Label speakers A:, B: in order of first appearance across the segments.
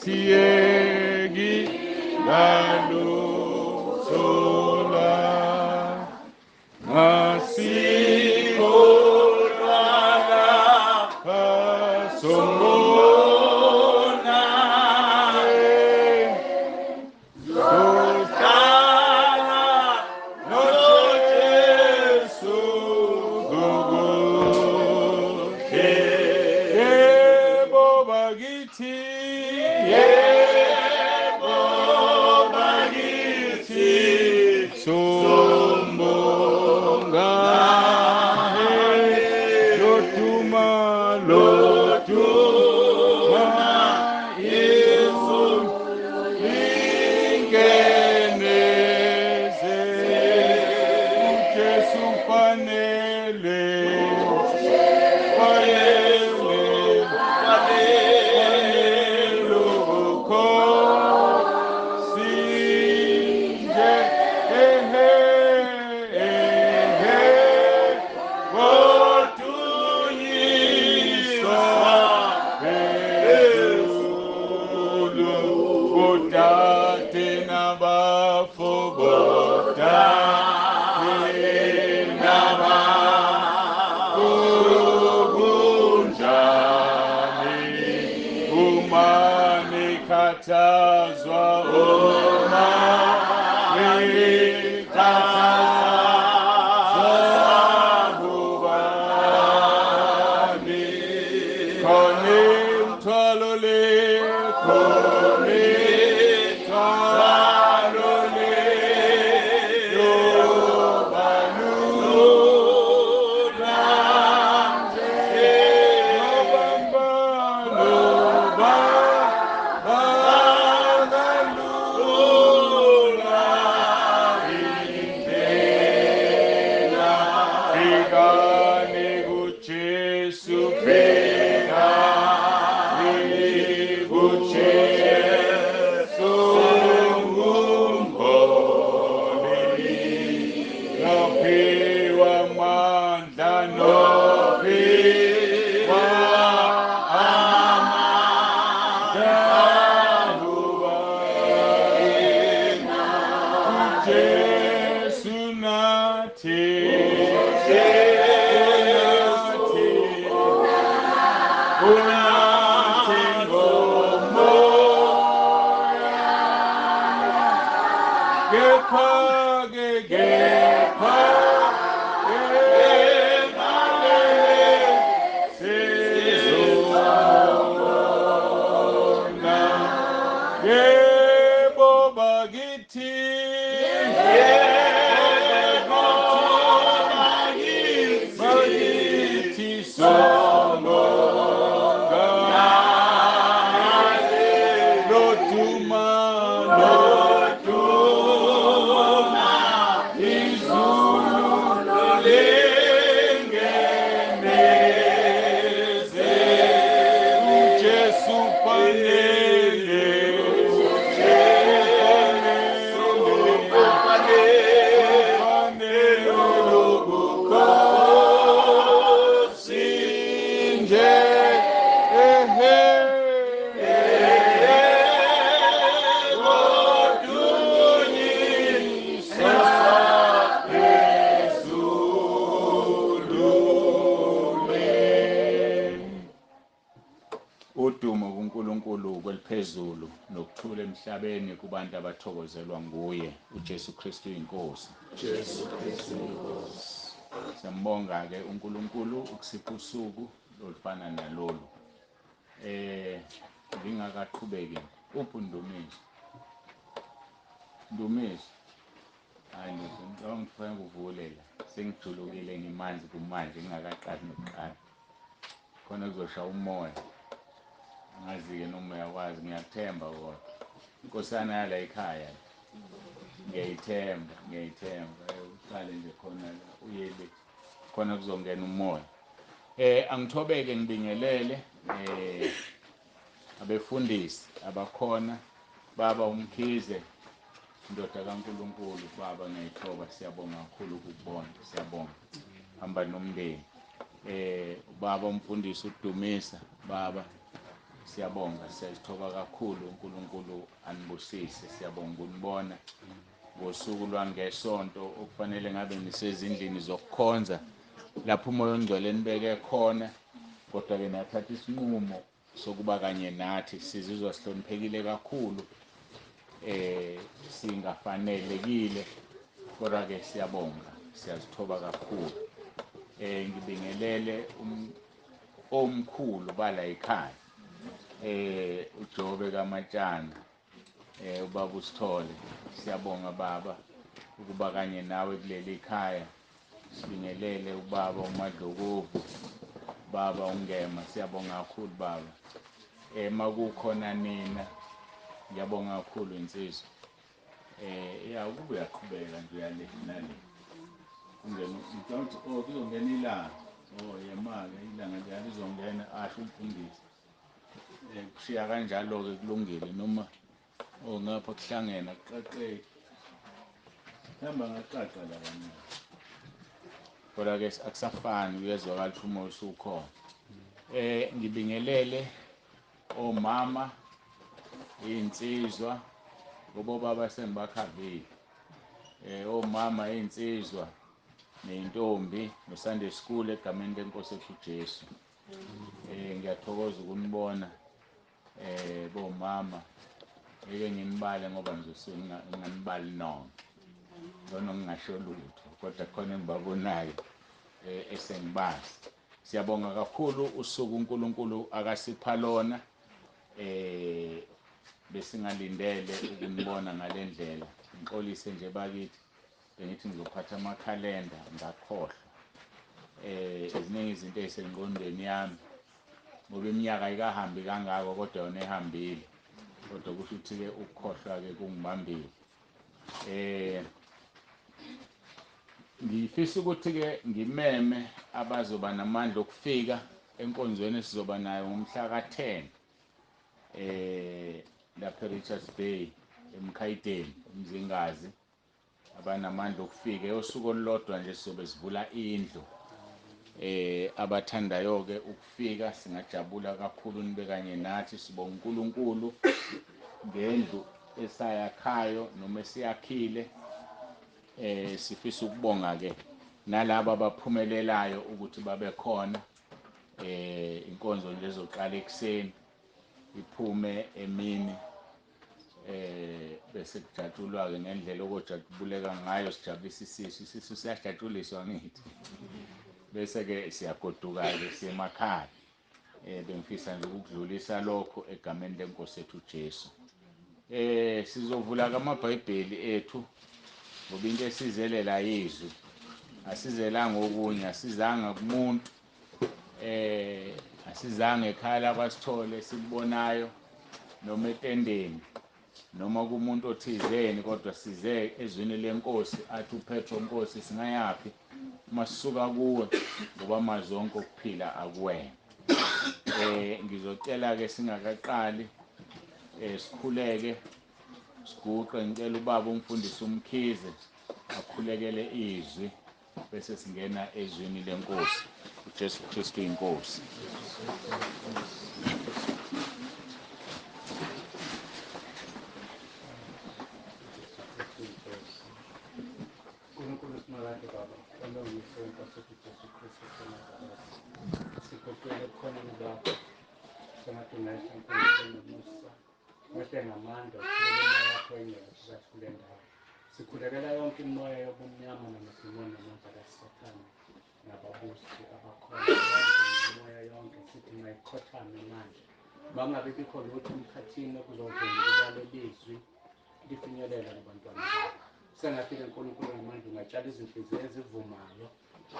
A: Tiegi lalu sola masiko rana pasongona sostana no Jesu gugu yebo bagiti yebo bagiti sombonga lotuma Yesu ingeneze Jesu fanele Katazwa oma katazwa bubani kone mtwalole phezulu nokuthula emhlabeni kubantu abathokozelwa nguye uJesu Kristu inkosi. Jesu Kristu inkosi. Siyambonga ke uNkulunkulu ukusipha usuku olufana nalolu. Ngingakaqhubeki uphi Ndumiso? Ndumiso. Hayi ngicela ngifike uvulela. Sengijulukile ngimanzi kumanje ngingakaqali nokuqala. Khona kuzoshaya umoya. Ngazi-ke noma uyakwazi ngiyakuthemba kodwa inkosana yala ekhaya ngiyayithemba uqale nje khona la uyele khona kuzongena umoya. Angithobeke ngibingelele abefundisi abakhona baba uMkhize indoda kaNkulunkulu baba ngiyithoba siyabonga kakhulu ukubona siyabonga hamba nomndeni ubaba umfundisi uDumisa baba siyabonga siyazithoba kakhulu uNkulunkulu anibusise siyabonga ukunibona ngosuku lwangesonto okufanele ngabe nisezindlini zokukhonza lapho umoya ongcwele nibeke khona kodwa-ke nathatha isinqumo sokuba kanye nathi sizizwa sihloniphekile kakhulu singafanelekile kodwa-ke siyabonga siyazithoba kakhulu ngibingelele omkhulu bala ekhaya uJobe kaMatshana ubaba uSithole siyabonga baba ukuba kanye nawe kuleli khaya sibingelele ubaba uMadlokovu baba ungema siyabonga kakhulu baba makukhona nina ngiyabonga kakhulu insizwa ukube uyaqhubeka nje uyale nale ungena mhlawumbe kuzongena ilanga yema-ke ilanga nje alizongena asho umfundisi kushiya kanjalo-ke kulungile noma ngapha kuhlangene kuqaqeke hamba ngaqaqa la kancane kodwa-ke akusafani kuyezwakala ukuthi umoya usukhona ngibingelele omama iy'nsizwa ngoba baba sengibakhavile omama iy'nsizwa ney'ntombi no-Sunday school egameni leNkosi ethu uJesu ngiyathokoza ukunibona bomama ngeke nginibale ngoba ngizosuke nginganibali nonke lona ngingasho lutho kodwa khona engibabonayo esengibazi siyabonga kakhulu usuku uNkulunkulu akasipha lona besingalindele ukunibona ngale ndlela ngixolise nje bakithi bengithi ngizophatha amakhalenda ngakhohlwa eziningi izinto ey'sengqondweni yami ngoba iminyaka ayikahambi kangako kodwa yona ehambile kodwa kusho ukuthi-ke ukukhohlwa-ke kungibambile ngifisa ukuthi-ke ngimeme abazoba namandla okufika enkonzweni esizoba nayo ngomhla ka-10 lapha eRichards Bay eMkhayideni eMzingazi abanamandla okufika eyosuku olulodwa nje sizobe sivula indlu abathandayo-ke ukufika singajabula kakhulu nibe kanye nathi sibonga uNkulunkulu ngendlu esayakhayo noma esiyakhile sifisa ukubonga-ke nalabo abaphumelelayo ukuthi babe khona inkonzo nje ezoqala ekuseni iphume emini bese kujatshulwa-ke ngendlela okojatshuleka ngayo sijabulisa isisu siyajatshuliswa ngithi bese-ke siyagoduka-ke siye emakhaya bengifisa nje ukudlulisa lokho egameni leNkosi ethu uJesu sizovula-ke amabhayibheli ethu ngoba into esizelela yizwi asizelanga okunye asizanga kumuntu asizanga ekhaya lakwasithole sikubonayo noma etendeni noma kumuntu othizeni kodwa size ezwini lenkosi athi uPetro Nkosi singayaphi uma sisuka kuwe ngoba amazwi onke okuphila akuwena ngizocela-ke singakaqali sikhuleke siguqe ngicela ubaba umfundisi uMkhize akhulekele izwi bese singena ezwini lenkosi uJesu Kristu inkosi
B: uNkulunkulu simakade baba kwalo nguyise wenkosi ethu Jesu Kristu eseNazaretha sigoqele ebukhoneni bakho sengathi ungehla uNkulunkulu nomusa wehle ngamandla uthulele umoya wakho engcwele phakathi kule ndawo sikhulekela yonke imimoya yobumnyama namadimoni namandla kaSathane nababusi abakhona yonke nemimoya yonke sithi mayikhothame manje bangabe bikho lutho emkhathini okuzovela ukubalelizwi lifinyelele kubantwana bakho sengathi-ke uNkulunkulu namandla ungatshala izinhliziyo ezivumayo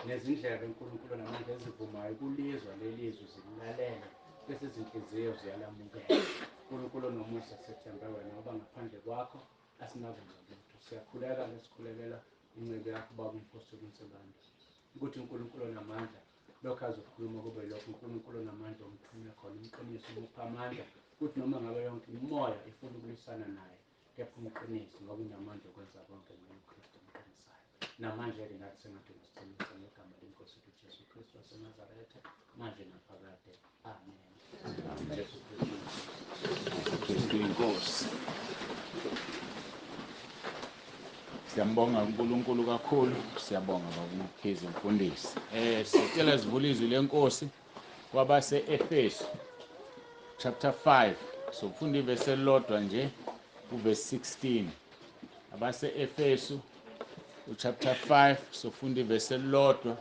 B: nezindlebe uNkulunkulu namandla ezivumayo kulizwa lelizwi zililalele bese izinhliziyo ziyalamukela uNkulunkulu nomusa sethembe wena ngoba ngaphandle kwakho asinakwenza lutho siyakhuleka ngesikhulekela incebe yakho baba umpostoli Nsibande ukuthi uNkulunkulu namandla lokho azokhuluma kube lokho uNkulunkulu namandla umthume khona umqinise umupha amandla ukuthi noma ngabe yonke imimoya ifuna ukulwisana naye kepha umqinisi ngoba unamandla okwenza konke ngoba uKristu umqinisayo namanje-ke nathi sengathi ngisithembisa ngegama lenkosi uJesu Kristu waseNazaretha manje naphakade. Amen. Jesu
A: Kristu inkosi. Siyambonga uNkulunkulu kakhulu, siyabonga ngokumkhiza umfundisi. Sicela sivule izwi lenkosi kwabase-Efesu chapter 5. So ufunda ivesi elilodwa nje uverse 16. Abase-Efesu chapter 5 sofunda ivesi elilodwa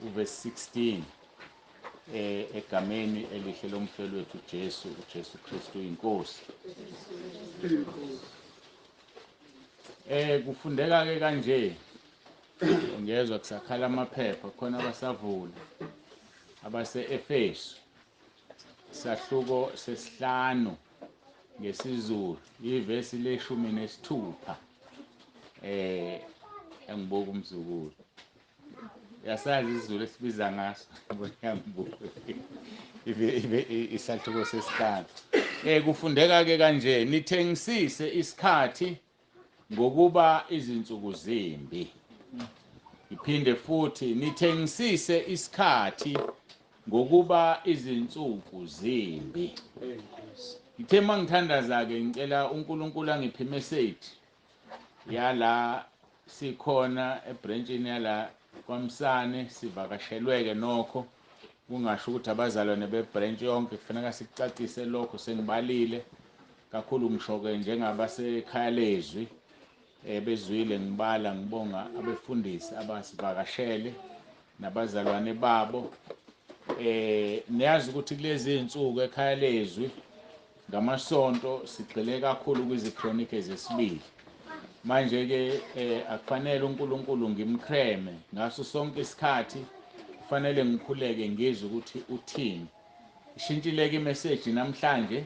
A: uverse 16. Egameni elihle lomfelo wethu uJesu Kristu inkosi. Kufundeka ke kanje, ngezwe kusakhala amaphepha khona abasavula. Abase-Efesu sahluko sesihlanu ngesizulu, ivesi le-16. Engibuka umzukulu. Yasazi isizulu esibiza ngaso. Isahluko sesihlanu. Kufundeka ke kanje, nithengisise isikhathi ngokuba izinsuku zimbi. Iphinde futhi, nithengisise isikhathi ngokuba izinsuku zimbi. Ngithe mangithandaza-ke ngicela uNkulunkulu angiphe message yala sikhona ebranchini yala KwaMsane, sivakashelweke nokho. Kungasho ukuthi abazalwane bebranch yonke kufanele sikucacise lokho, sengibalile kakhulu ngisho-ke njengabasekhaya lezwi bezwile ngibala ngibonga abefundisi abasivakashele nabazalwane babo. Niyazi ukuthi kulezi iy'nsuku ekhaya lezwi ngamasonto sigxile kakhulu kwizikronike zesibili. Manje-ke akufanele uNkulunkulu ngimkreme ngaso sonke isikhathi, kufanele ngikhuleke ngizwe ukuthi uthini. Ishintshile-ke imeseji namhlanje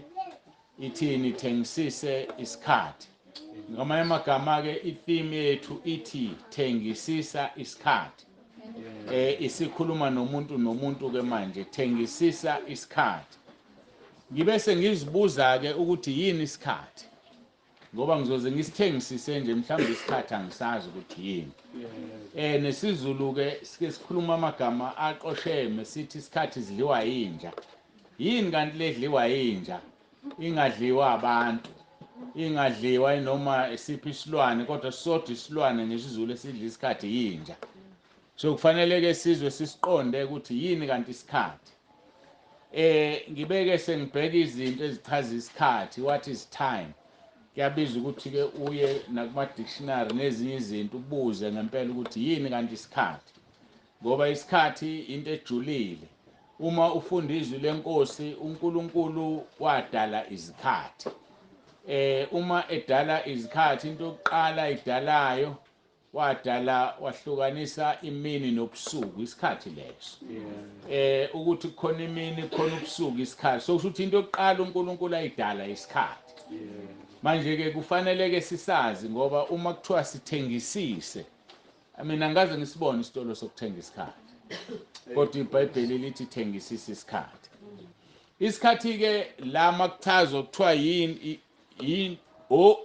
A: ithini? Thengisise isikhathi. Ngamanye amagama-ke itheme yethu ithi thengisisa isikhathi. Isikhuluma nomuntu-ke manje, thengisisa isikhathi. Ngibe sengizibuza-ke ukuthi yini isikhathi, ngoba ngizoze ngisithengisise nje mhlawumbe isikhathi angisazi ukuthi yini. Nesizulu-ke sike sikhuluma amagama aqosheme sithi isikhathi sidliwa yinja. Yini kanti ledliwa yinja? Ingadliwa abantu, ingadliwa noma isiphi isilwane, kodwa sisodwa isilwane ngesizulu esidla isikhathi yinja. So kufanele-ke sizwe sisiqonde ukuthi yini kanti isikhathi. Ngibeke sengibheka izinto ezichaza isikhathi, what is time. Kuyabiza ukuthi-ke uye nakuma-dictionary nezinye izinto ubuze ngempela ukuthi yini kanti isikhathi, ngoba isikhathi into ejulile. Uma ufunda izwi lenkosi, uNkulunkulu wadala izikhathi. Uma edala izikhathi, into yokuqala idalayo wahlukanisa imini nobusuku, isikhathi leso. Ukuthi kukhona imini khona ubusuku, isikhathi. So kusho ukuthi into yokuqala uNkulunkulu ayidala isikhathi. Manje-ke kufanele-ke sisazi, ngoba uma kuthiwa sithengisise, mina ngaze ngisibone isitolo sokuthenga isikhathi, kodwa iBhayibheli lithi thengisise isikhathi. Isikhathi-ke lama kuchazwa kuthiwa yini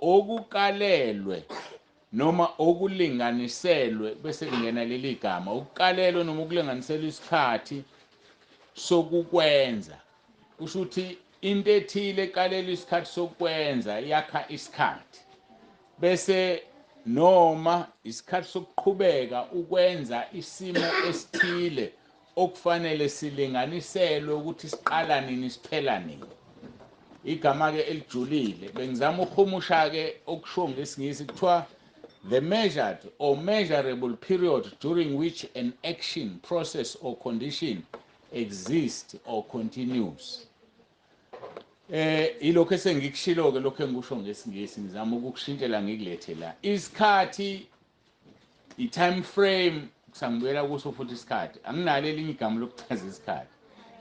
A: okukalelwe noma okulinganiselwe, bese kungena leli gama ukukalelwe noma ukulinganiselwa isikhathi sokukwenza. Kusho ukuthi into ethile ekalelwe isikhathi sokwenza yakha isikhathi, bese noma isikhathi sokuqhubeka ukwenza isimo esithile okufanele silinganiselwe ukuthi siqala nini siphela nini. Igama-ke elijulile bengizama ukuhumusha-ke okusho ngesingisi kuthiwa the measured or measurable period during which an action, process or condition exists or continues. Ilokho esengikushilo-ke lokho engikusho ngesingisi ngizama ukukushintshela ngikulethe la. Isikhathi, i-time frame, kusangibuyela kuso futhi isikhathi. Anginalo elinye igama lokuchaza isikhathi.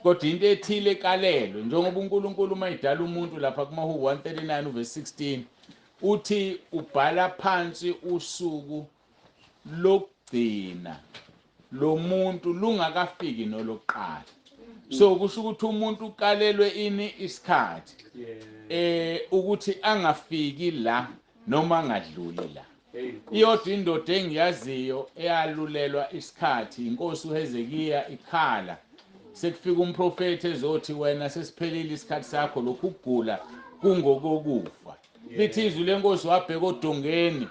A: Kodwa into ethile ekalelwe, njengoba uNkulunkulu uma edala umuntu lapha kumaHubo 139 verse 16, uthi ubhala phansi usuku lokugcina lo muntu lungakafiki nolokuqala. So kusho ukuthi umuntu ukalelwe ini isikhathi ukuthi angafiki la noma angadluli la. iyodwa indoda engiyaziyo eyalulelwa isikhathi inkosi uHezekiya ikhala sekufika umprofeti ezothi wena sesiphelile isikhathi sakho lokhu ukugula kungokokufa lithi izwi lenkosi wabheka odongeni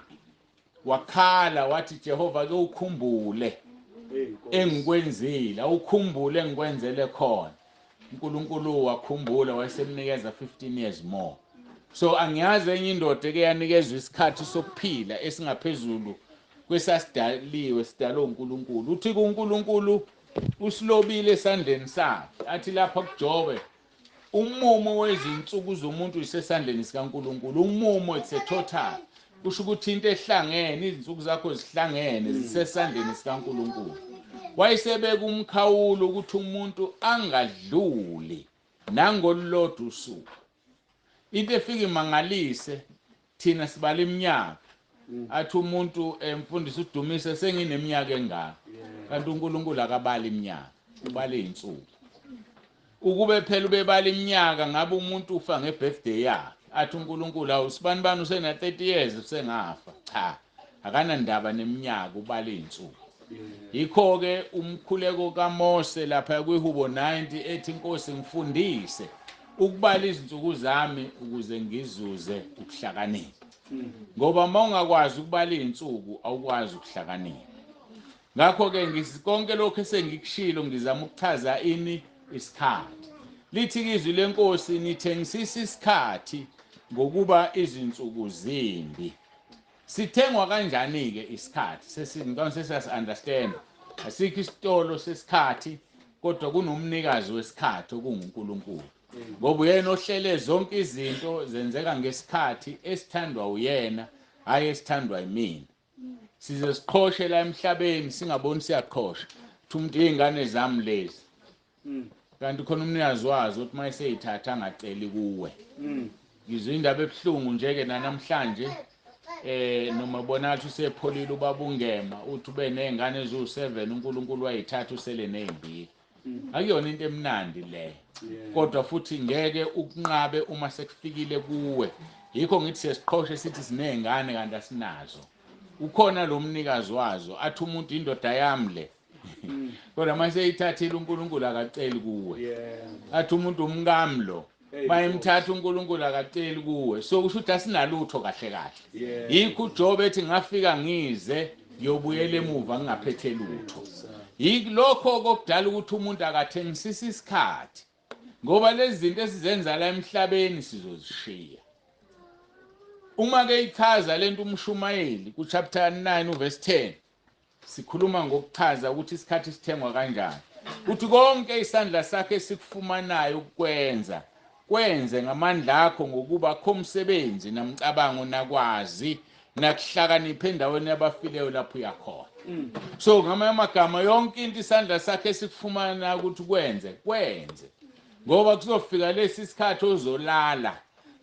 A: wakhala wathi Jehova ke ukhumbule engikwenzile ukhumbule engikwenzele khona uNkulunkulu wakhumbula wayesemnikeza 15 years more so angiyazi enye indoda eke yanikezwe isikhathi sokuphila esingaphezulu kwesasidaliwe sidalwe uNkulunkulu uthi kuNkulunkulu usilobile esandleni sakhe athi lapha kuJobe umumo wezinsuku zomuntu isesandleni sikaNkulunkulu umumo it's a total kusho ukuthi into ehlangene izinsuku zakho zihlangene zisesandleni sikaNkulunkulu wayesebeka umkhawulo ukuthi umuntu angadluli nangolodwa usuku into efika imangalise thina sibala iminyaka athi umuntu emfundisi uDumisa sengineminyaka engaka kanti uNkulunkulu akabala iminyaka ubala izinsuku ukube phela ubebala iminyaka ngabe umuntu ufa ngebirthday yakhe athi uNkulunkulu awusibani bani usena 30 years usengafa cha akanandaba neminyaka ubala izinsuku yikho ke umkhuleko kaMose lapha kwiHubo 90 ethi inkosi ngifundise ukubala izinsuku zami ukuze ngizuze ukuhlakanipha ngoba mawungakwazi ukubala izinsuku awukwazi ukuhlakanipha ngakho ke ngisikonke lokho esengikushilo ngizama ukuchaza ini isikhathi lithi izwi lenkosi nithengisisa isikhathi ngokuba izinsuku zimbi sithengwa kanjani ke isikhathi sesingase understand asikho isitolo sesikhathi kodwa kunomnikazi wesikhathi okunguNkulunkulu ngoba uyena ohlele zonke izinto zenzeka ngesikhathi esithandwa uyena hayi esithandwa yimina size siqhoshe la emhlabeni singaboni siyaqhosha umuntu izingane zami lezi kanti khona umnikazi wazo uthi mayeseyithatha angaceli kuwe ngizwe indaba ebhlungu nje ke namhlanje noma bonathi usepholile ubabungema uthi ube nezingane ezu7 uNkulunkulu wayithatha usele nezimbili akuyona into emnandi le kodwa futhi ngeke ukunqabe uma sekufikile kuwe yikho ngithi sesiqhoshe sithi sinezingane kanti asinazo ukhona lo mnikazi wazo athi umuntu indoda yami le kodwa mase eyithathile uNkulunkulu akaceli kuwe athi umuntu umkami lo bayimthatha uNkulunkulu akaceli kuwe so kusho ukuthi asinalutho kahle kahle yikho uJobe ethi ngafika ngize ngiyobuyela emuva ngingaphethe lutho yilokho kokudala ukuthi umuntu akathengisisa isikhathi ngoba lezi zinto esizenza la emhlabeni sizozishiya uma ke ichaza lento umshumayeli ku chapter 9 uverse 10 sikhuluma ngokuchaza ukuthi isikhathi sithengwa kanjani uthi konke isandla sakhe esikufumanayo ukwenza kwenze ngamandla akho ngokuba kho umsebenzi namcabango nakwazi nakuhlakanipha endaweni yabafileyo lapho uyakhona so ngamanye amagama yonke into isandla sakhe esikufumana ukuthi kwenze ngoba kuzofika lesi sikhathi ozolala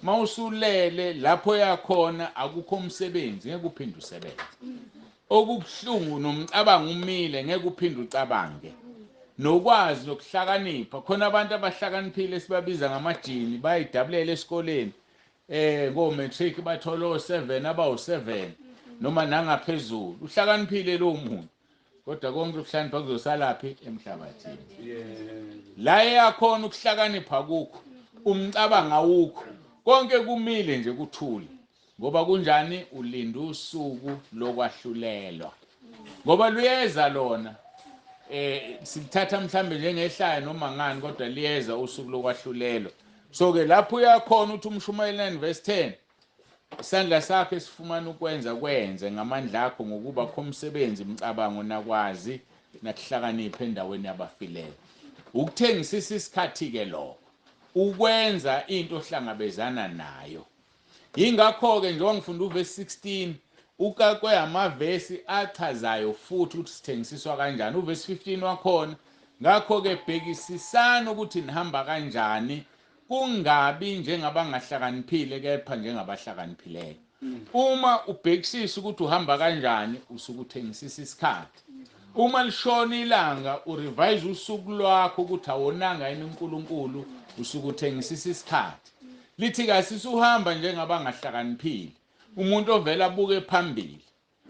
A: mawusulele lapho yakhona akukho umsebenzi ngeke uphinde usebenze okubuhlungu nomcabango umile ngeke uphinde ucabange nokwazi nokuhlakanipha khona abantu abahlakaniphile sibabiza ngamajini bayidabulela esikoleni ngo matric bathola o7 abawu7 noma nangaphezulu uhlakaniphile lo muntu kodwa konke ukuhlakanipha kuzosalaphi emhlabathini la yakhona ukuhlakanipha kukho umcabanga awukho konke kumile nje kuthule ngoba kunjani ulinda usuku lokwahlulelwa ngoba luyeza lona sithatha mhlambe njengehlaya noma ngani kodwa liyeza usuku lokwahlulelwa so ke lapho uyakhona uthi umshumayeli 9 verse 10 isandla sakhe sifumana ukwenza kwenze ngamandla akho ngokuba kho umsebenzi umcabango nakwazi nakuhlakanipha endaweni yabafileyo ukuthengisisa isikhathi ke lokho ukwenza into ohlangabezana nayo yingakho ke njengoba ngifunda uverse 16 ukakwe amavesi achazayo futhi ukuthi sithengisiswa kanjani uverse 15 wakhona ngakho ke bhekisisana ukuthi nihamba kanjani kungabi njengabangahlakaniphile kepha njengabahlakaniphileyo uma ubhekisisa ukuthi uhamba kanjani usuke uthengisisa isikhathi uma lishona ilanga urevise usuku lwakho ukuthi awonanga yini uNkulunkulu usuke uthengisisa isikhathi lithi kasisuhamba njengabangahlakaniphile umuntu ovela abuke phambili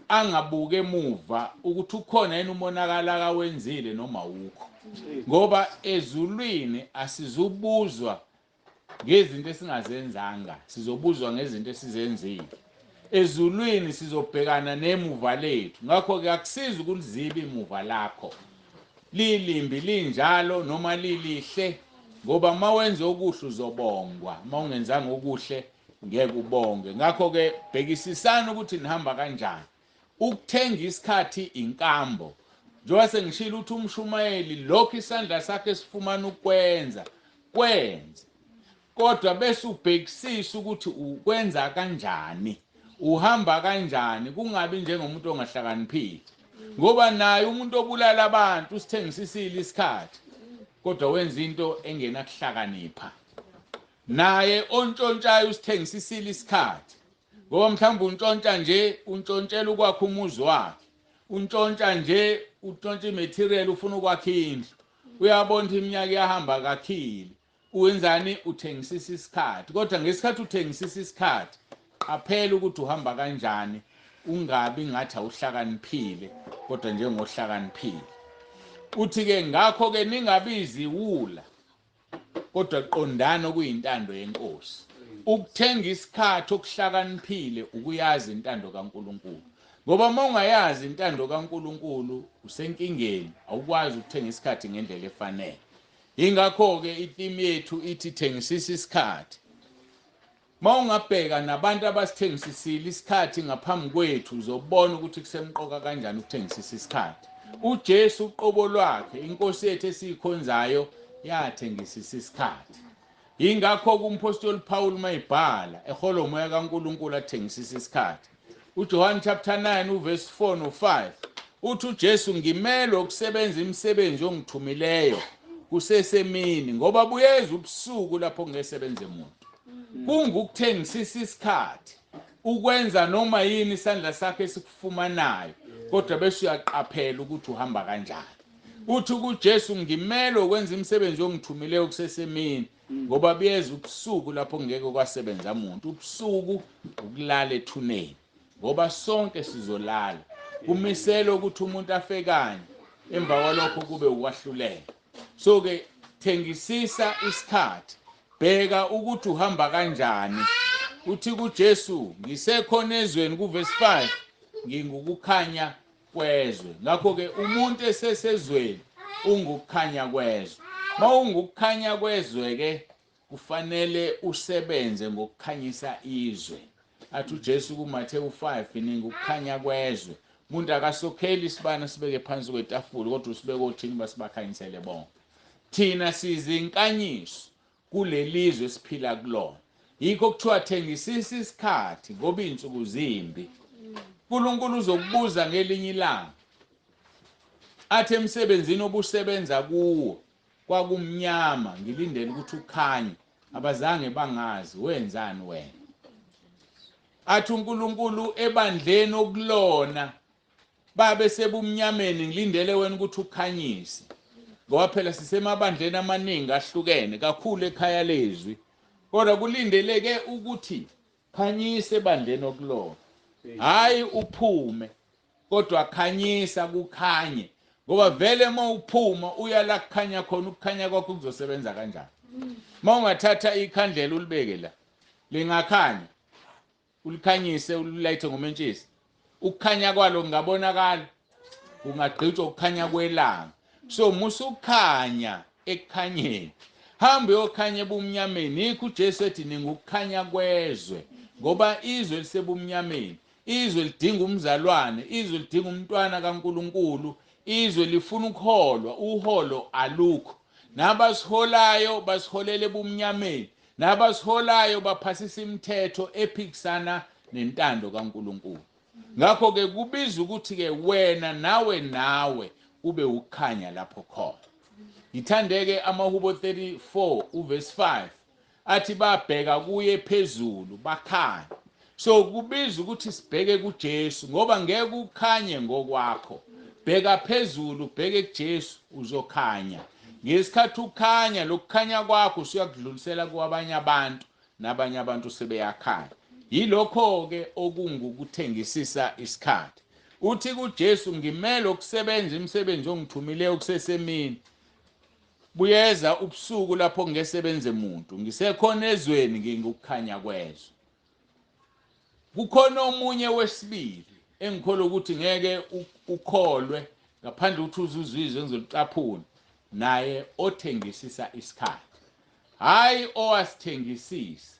A: angabuke emuva ukuthi ukhona yena umonakala kawenzile noma ukho. Ngoba ezulwini asizubuzwa ngezinto esingazenzanga, sizobuzwa ngezinto esizenzile. Ezulwini sizobhekana nemuva lethu. Ngakho ke akusiza ukuliziba imuva lakho. Lilimbi linjalo noma lilihle, ngoba mawenza okuhle uzobongwa, mawungenzanga okuhle ngeke ubonge. Ngakho ke bhekisisana ukuthi nihamba kanjani. Ukuthenga isikhathi inkambo. Njengoba sengishilo ukuthi umshumayeli lokho isandla sakhe sifumana ukwenza, kwenze. Kodwa bese ubhekisisa ukuthi ukwenza kanjani, uhamba kanjani, kungabi njengomuntu ongahlakaniphile. Ngoba naye umuntu obulala abantu usithengisisile isikhathi, kodwa wenza into engenakuhlakanipha. Naye ontshontshayo usithengisisile isikhathi, ngoba mhlawumbe untshontsha nje, untshontshelwa ukwakha umuzi wakhe, untshontsha nje, untshontsha imaterial ufuna ukwakha indlu, uyabona ukuthi iminyaka iyahamba kakhile. Uwenzani? Uthengisisa isikhathi. Kodwa ngesikhathi uthengisisa isikhathi, qaphela ukuthi uhamba kanjani, ungabi ngathi awuhlakaniphile kodwa njengohlakaniphile. Uthi-ke ngakho-ke ningabizi iwula, kodwa qondana okuyintando yenkosi. Ukuthenga isikhathi okuhlakaniphile ukuyazi intando kaNkulunkulu. Ngoba uma ungayazi intando kaNkulunkulu usenkingeni, awukwazi ukuthenga isikhathi ngendlela efanele. Ingakho-ke itheme yethu ithi thengisisa isikhathi. Uma ungabheka nabantu abasithengisisile isikhathi ngaphambi kwethu, uzobona ukuthi kusemqoka kanjani ukuthengisisa isikhathi. uJesu uqobo lwakhe, inkosi yethu esikhonzayo, yathengisisa isikhathi. Ingakho kumpostoli Paul mayibhala ehola umoya kaNkulunkulu athengisisa isikhathi. uJohn chapter 9 uverse 4 no 5 uthi uJesu ngimelo ukusebenza imisebenzi ongithumileyo kusesemini, ngoba buyeza ubusuku lapho ngesebenze umuntu. Kungukuthengisisa isikhathi, ukwenza noma yini isandla sakhe esikufumanayo, kodwa bese uyaqaphela ukuthi uhamba kanjani. Uthi kuJesu ngimelo ukwenza imisebenzi ongithumileyo kusesemini, ngoba buyeza ubusuku lapho ngeke kwasebenza umuntu. Ubusuku ukulala ethuneni, ngoba sonke sizolala. Kumisela ukuthi umuntu afe kanye, emva kwalokho kube ukwahlulela. So ke thengisisa isikhathi, bheka ukuthi uhamba kanjani. Uthi kuJesu ngisekhona ezweni kuverse 5 ngingukukhanya kwezwe. Ngakho ke umuntu esesezweni ungukukhanya kwezwe. Mawungukukhanya kwezwe ke kufanele usebenze ngokukhanyisa izwe. Athi uJesu kuMathewu 5 ningukukhanya kwezwe. Umuntu akasokheli isibane sibeke phansi kwetafula, kodwa usibeke othini basibakhanyisele bonke. Thina sizinkanyiso kulelizwe esiphila kulona. Yikho kuthiwa thengisisa isikhathi ngoba insuku zimbi. uNkulunkulu uzokubuza ngelinye ilanga, athi emsebenzini obusebenza kuwo kwakumnyama, ngilindele ukuthi ukhanye, abazange bangazi wenzani wena. Athi uNkulunkulu ebandleni okulona babe sebumnyameni, ngilindele wena ukuthi ukhanyise. Ngoba phela sisemabandleni amaningi ahlukene kakhulu ekhaya lezwi, kodwa kulindeleke ukuthi khanyise ebandleni okulona. Hayi uphume, kodwa khanyisa kukhanye, ngoba vele uma uphuma uya la kukhanya khona, ukukhanya kwakho kuzosebenza kanjani. Uma ungathatha ikhandlela ulibeke la, lingakhanya, ulikhanyise ulilayithe ngomentshisi, ukukhanya kwalo kungabonakala, kungagqitshwa ukukhanya kwelanga. So musukhanya ekukhanyeni, hambe yokhanya ebumnyameni. Yikho uJesu ethi ningukukhanya kwezwe, ngoba izwe lisebumnyameni. Izwe lidinga umzalwane, izwe lidinga umntwana kaNkulunkulu, izwe lifuna ukuholwa, uholo alukho. Nabasiholayo basiholela ebumnyameni, nabasiholayo baphasisa imithetho ephikisana nentando kaNkulunkulu. Ngakho ke kubiza ukuthi ke wena nawe ube ukukhanya lapho khona. Ngithandeke amaHubo 34 uverse 5 athi babheka kuye phezulu bakhanya. So kubiza ukuthi sibheke kuJesu, ngoba ngeke ukhanye ngokwakho. Bheka phezulu, bheke kuJesu uzokhanya. Ngesikhathi ukhanya, lokukhanya kwakho usuyakudlulisela kwabanye abantu, nabanye abantu sebeyakhanya. Yilokho ke okungukuthengisisa isikhathi. uthi kuJesu ngimele ukusebenza imisebenzi ongithumileyo kusesemini buyeza ubusuku lapho ngesebenze umuntu ngisekhona ezweni ngikukhanya kwezwe kukhona omunye wesibili engikholwa ukuthi ngeke ukholwe ngaphandle ukuthi uzuzizwe ngizolicaphuna naye othengisisa isikhathi hayi owasithengisisa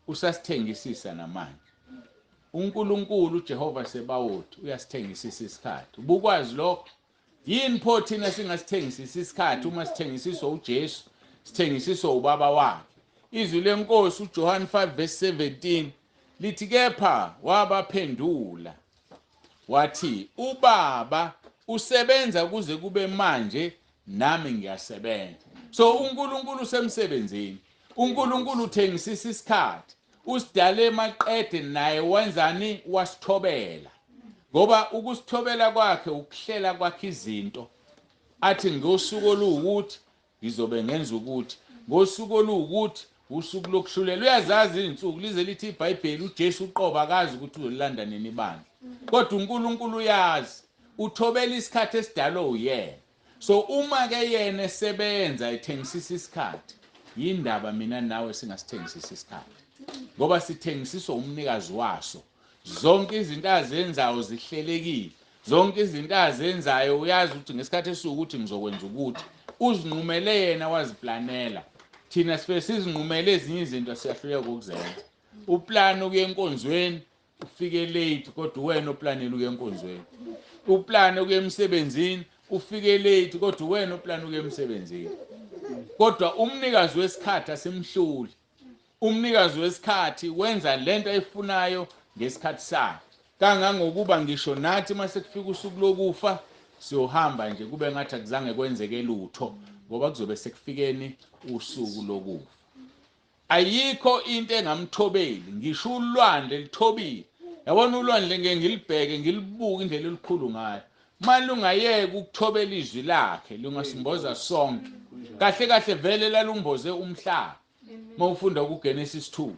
A: usasithengisisa namanje uNkulunkulu uJehova Sebawothi uyasithengisisa isikhathi ubukwazi lokho yini pho thina singasithengisisa isikhathi uma sithengisiswa uJesu sithengisiswa ubaba wakhe izwi lenkosi uJohn 5:17 lithi kepha wabaphendula wathi ubaba usebenza kuze kube manje nami ngiyasebenza so uNkulunkulu usemsebenzini uNkulunkulu uthengisisa isikhathi usidale maqede naye wenzani wasithobela ngoba ukusithobela kwakhe ukuhlela kwakhe izinto athi ngosuku oluwukuthi ngizobe ngenza ukuthi ngosuku oluwukuthi usuku lokuhlulela uyazazi izinsuku lize lithi iBhayibheli uJesu uqoba akazi ukuthi uzolanda nini ibandla kodwa uNkulunkulu uyazi uthobela isikhathi esidalwe uyena so uma ke yena esebenza ethengisisa isikhathi yindaba mina nawe singasithengisisa isikhathi ngoba sithengisiswa umnikazi waso zonke izinto azenzayo zihlelekile zonke izinto azenzayo uyazi ukuthi ngesikhathi esukuthi ngizokwenza ukuthi uzinqumele yena waziplanela thina sifike sizinqumele ezinye izinto siyahluleka ukuzenza uplan ukuye enkonzweni ufike late kodwa wena oplanela ukuye enkonzweni uplan ukuye emsebenzini ufike late kodwa wena oplan ukuye emsebenzini kodwa umnikazi wesikhathi asimhluli umnikazi wesikhathi wenza lento ayifunayo ngesikhathi sakhe kangangokuba ngisho nathi mase kufika usuku lokufa siyohamba nje kube ngathi akuzange kwenzeke lutho ngoba kuzobe sekufikeni usuku lokufa ayikho into engamthobeli ngisho ulwandle lithobile yabona ulwandle ngeke ngilibheke ngilibuka indlela elikhulu ngayo manje ungayeka ukuthobela izwi lakhe lungasimboza sonke kahle kahle vele lalumboze umhlaba mawufunda kuGenesis 2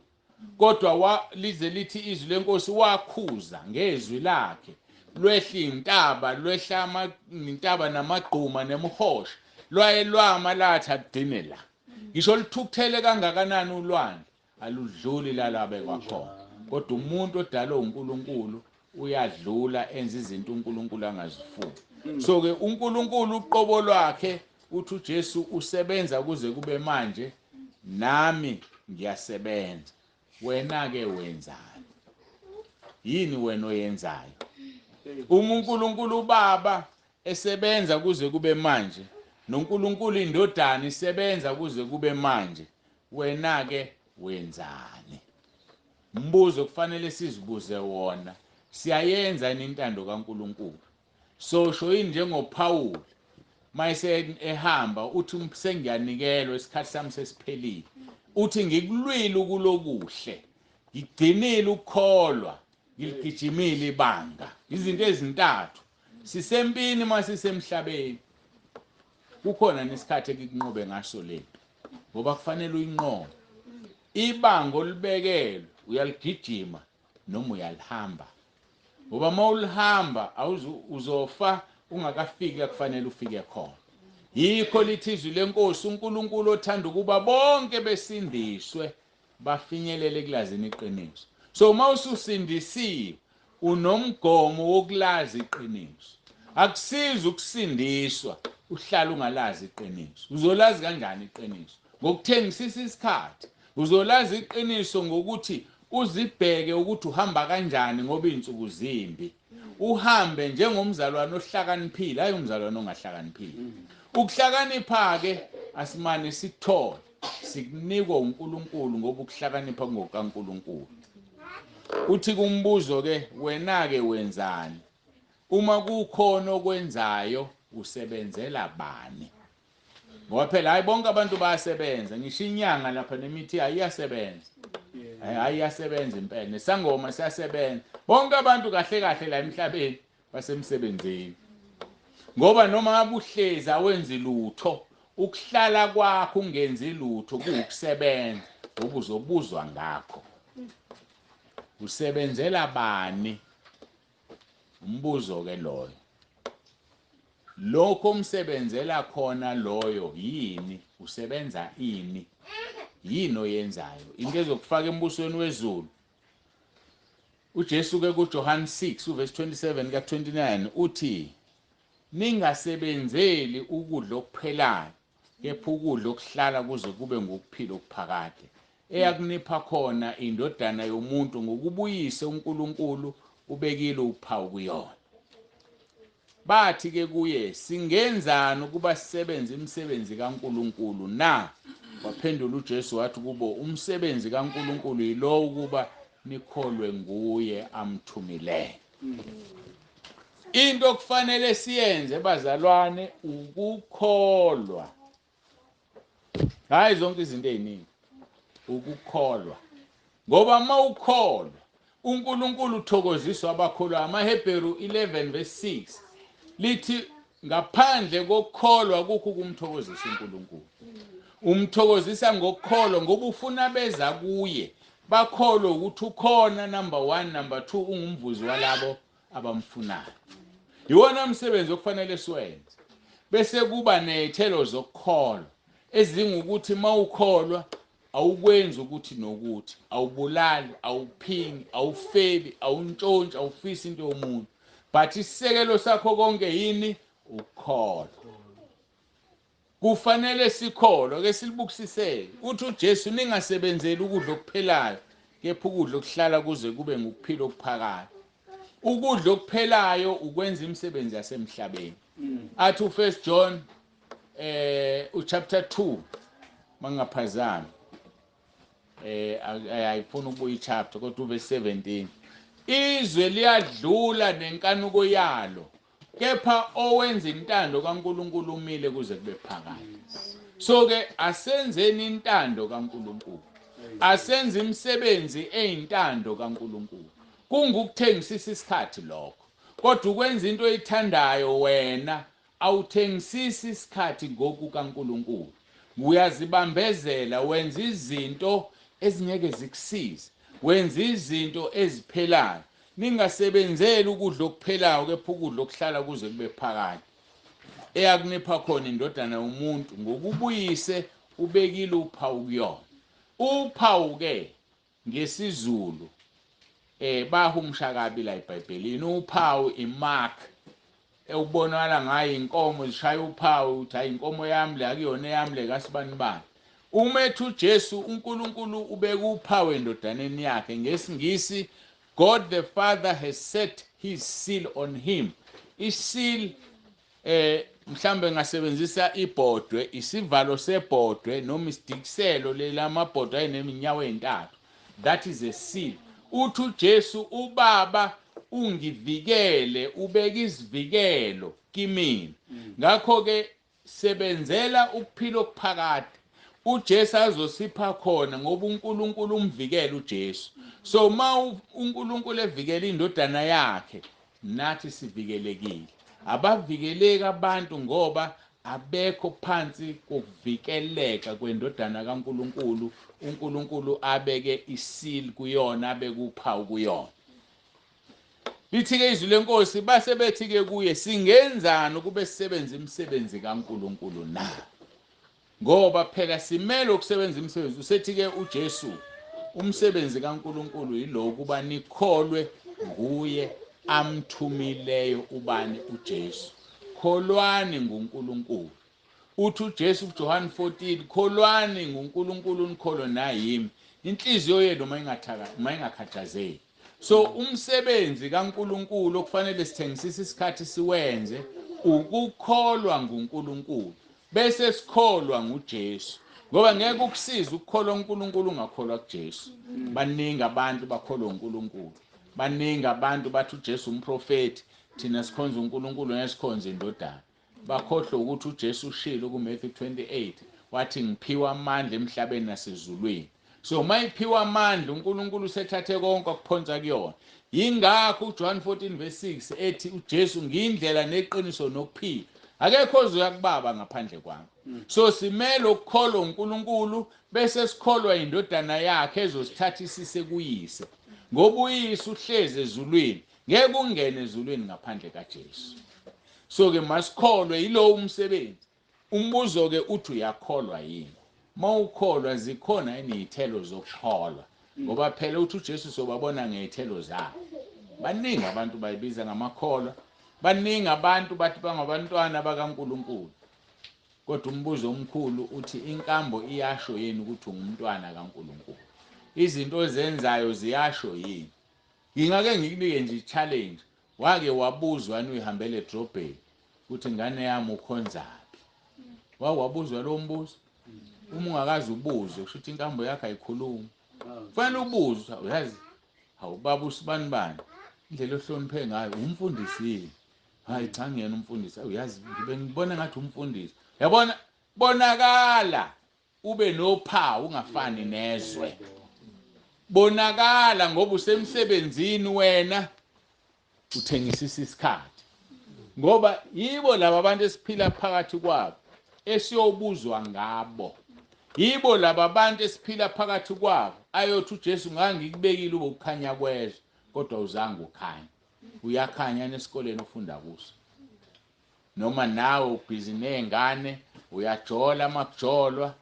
A: kodwa lize lithi izwi lenkosi wakhuza ngezwi lakhe lwehla intaba lwehlama intaba namagquma nemhosha lwayelwama lathi agcine la ngisho lithukuthele kangakanani ulwandle aludluli lalabe kwakhona kodwa umuntu odalwe uNkulunkulu uyadlula enza izinto uNkulunkulu angazifuni so ke uNkulunkulu uqobo lwakhe uthi uJesu usebenza kuze kube manje nami ngiyasebenza wena ke wenzani yini wena oyenzayo uNkulunkulu Baba esebenza kuze kube manje noNkulunkulu Indodana isebenza kuze kube manje wena ke wenzani mbuzo kufanele sizibuze wona siyayenza intando kaNkulunkulu sosho yini njengoPaul mayese ehamba uthi sengiyanikelwa isikhathi sami sesiphelile uthi ngikulwile ukulokuhle ngigcinile ukukholwa ngiligijimile ibanga izinto ezintathu sisempini masisemhlabeni kukhona nesikhathi ekikunqobe ngaso lento ngoba kufanele uyinqobe ibanga olibekelwe uyaligijima noma uyalihamba ngoba mawulihamba uzofa ungakafiki la kufanele ufike khona yikho lithi izwi lenkosi uNkulunkulu othanda ukuba bonke besindiswe bafinyelele kulazini iqiniso so mawususindisiwe unomgomo wokulazi iqiniso akusiza ukusindiswa uhlala ungalazi iqiniso uzolazi kanjani iqiniso ngokuthengisisa isikhathi uzolazi iqiniso ngokuthi uzibheke ukuthi uhamba kanjani ngoba izinsuku zimbi uhambe njengomzalwane ohlakaniphile hayi umzalwane ongahlakaniphile ukuhlakanipha ke asimane sithole sikunikwa uNkulunkulu ngoba ukuhlakanipha ngokaNkulunkulu uthi kumbuzo ke wena ke wenzani uma kukhona okwenzayo usebenzela bani ngoba phela hayi bonke abantu bayasebenza ngisho inyanga lapha nemithi ayiyasebenza ayiyasebenza impela nesangoma siyasebenza bonke abantu kahle kahle la emhlabeni basemsebenzini ngoba noma ngabe uhlezi awenzi lutho ukuhlala kwakho ungenzi lutho kuukusebenza ngoba uzobuzwa ngakho usebenzela bani umbuzo ke loyo. Lokho umsebenzela khona loyo yini? Usebenza ini? Yini oyenzayo? Into ezokufaka embusweni wezulu. uJesu ke kuJohn 6 uverse 27 ka 29 uthi ningasebenzeli ukudla okuphelayo kepha ukudla okuhlala kuze kube ngokuphila okuphakade eyakunipha khona indodana yomuntu ngokubuyisa uNkulunkulu ubekile uphawu kuyona. Bathi ke kuye singenzani ukuba sisebenze imisebenzi kaNkulunkulu na? Waphendula uJesu wathi kubo umsebenzi kaNkulunkulu yilo ukuba nikholwe nguye amthumileyo. Into okufanele siyenze bazalwane ukukholwa. Hayi zonke izinto eziningi. Ukukholwa. Ngoba mawukholwa uNkulunkulu uthokoziswa abakholwa. AmaHebheru 11 verse 6 lithi ngaphandle kokukholwa kukho kumthokozisa uNkulunkulu. Umthokozisa ngokukholwa ngoba ufuna beza kuye. Bakholwe ukuthi ukhona number 1 number 2 ungumvuzi walabo abamfunayo. Iwona umsebenzi okufanele siwenze. Bese kuba nezithelo zokukholwa ezingukuthi mawukholwa awukwenzi ukuthi nokuthi, awubulali, awuphingi, awufeli, awuntshontshe, awufisi into yomuntu. But isisekelo sakho konke yini? Ukukholwa. Kufanele sikholwa ke silibukisisele. Uthi uJesu ningasebenzeli ukudla okuphelayo kepha ukudla okuhlala kuze kube ngokuphila okuphakade. Ukudla okuphelayo ukwenza imisebenzi yasemhlabeni. Athi u1 John chapter 2 mangaphazami ayifuna ukubuya ichapter kodwa uverse 17 izwe liyadlula nenkanuko yalo kepha owenza intando kaNkulunkulu umile kuze kube phakade. So ke asenzeni intando kaNkulunkulu. Asenze imisebenzi eyintando kaNkulunkulu. Kungukuthengisisa isikhathi lokho. Kodwa ukwenza into oyithandayo wena awuthengisisi isikhathi ngoku kaNkulunkulu. Uyazibambezela wenza izinto ezingeke zikusize. Wenza izinto eziphelayo. Ningasebenzeli ukudla okuphelayo kepha ukudla okuhlala kuze kube phakade. Eyakunipha khona indodana yomuntu ngokubuyise ubekile uphawu kuyona. Uphawu ke ngesizulu bahumusha kabi la eBhayibhelini. Uphawu imark ubonakala ngayo inkomo zishaya uphawu uthi hayi inkomo yami le akuyona yami le kasibani bani. Umethi uJesu uNkulunkulu ubeka uphawu endodaneni yakhe. Ngesingisi God the Father has set his seal on him. Iseal mhlambe ngasebenzisa ibhodwe, isivalo sebhodwe noma isidikiselo lelamabhodwe ayineminyawo ezintathu. That is a seal. Uthi uJesu ubaba ungivikele ubeka isivikelo kimi. Ngakho ke sebenzela ukuphila okuphakade. uJesu azosipha khona ngoba uNkulunkulu umvikela uJesu. So ma uNkulunkulu evikela indodana yakhe nathi sivikelekile. Abavikeleki abantu ngoba abekho phansi kokuvikeleka kwendodana kaNkulunkulu. uNkulunkulu abeke iseal kuyona, abeke uphawu kuyona. Lithi ke izwi lenkosi base bethi ke kuye singenzani ukube sisebenze imisebenzi kaNkulunkulu na? Ngoba phela simele ukusebenza imisebenzi. Usethi ke uJesu umsebenzi kaNkulunkulu yilo kuba nikholwe nguye amthumileyo. Ubani? uJesu. Kholwani nguNkulunkulu. Uthi uJesu kuJohn 14 kholwani nguNkulunkulu nikholwe nayimi. Inhliziyo yenu mayingakhathazeki. So umsebenzi kaNkulunkulu okufanele sithengisise isikhathi siwenze ukukholwa nguNkulunkulu. Bese sikholwa nguJesu. Ngoba ngeke ukusiza ukukholwa uNkulunkulu ungakholwa kuJesu. Baningi abantu bakholwa uNkulunkulu. Baningi abantu bathi uJesu umprofeti, thina sikhonza uNkulunkulu ngesikhonza indodana. Bakhohlwa ukuthi uJesu ushilo kuMatthew 28 wathi ngiphiwa amandla emhlabeni nasezulwini. So mayiphiwa amandla uNkulunkulu sethathe konke akuphonsa kuyona. Yingakho uJohn 14 verse 6 ethi uJesu ngiyindlela neqiniso nokuphila. Akekho ozoya kubaba ngaphandle kwami. So simele ukukholwa uNkulunkulu bese sikholwa indodana yakhe ezosithatha isise kuyise. Ngoba uyise uhlezi ezulwini ngeke ungene ezulwini ngaphandle kaJesu. So ke masikholwe yilo umsebenzi. Umbuzo ke uthi uyakholwa yini? Mawukholwa zikhona izithelo zokukholwa. Ngoba phela uthi uJesu sobabona ngezithelo zabo. Baningi abantu bayibiza ngamakholwa. Baningi abantu bathi bangabantwana bakaNkulunkulu. Kodwa umbuzo omkhulu uthi inkambo iyasho yini ukuthi ungumntwana kaNkulunkulu? Izinto ozenzayo ziyasho yini? Ngingake ngikunike nje i-challenge. Wake wabuzwa uyihambele edrobheni ukuthi ingane yami ukhonzaphi? Wabuzwa lo mbuzo? Uma ungakazi ubuze kusho ukuthi inkambo yakho ayikhulumi. Kufanele ubuze, uyazi, hawu baba usibani bani? Indlela ohloniphe ngayo umfundisi. Hayi cha ngiyena umfundisi. Uyazi ngibe ngibona ngathi umfundisi. Yabona bonakala ube nophawu ungafani nezwe. Bonakala ngoba usemsebenzini wena uthengisisa isikhathi. Ngoba yibo laba bantu esiphila phakathi kwabo esiyobuzwa ngabo. Yibo laba bantu esiphila phakathi kwabo ayothi uJesu ngangikubekile ube ukukhanya kwezwe kodwa uzange ukhanya. Uyakhanya nesikoleni ufunda kuso. Noma nawe ubhizi nezingane uyajola makujolwa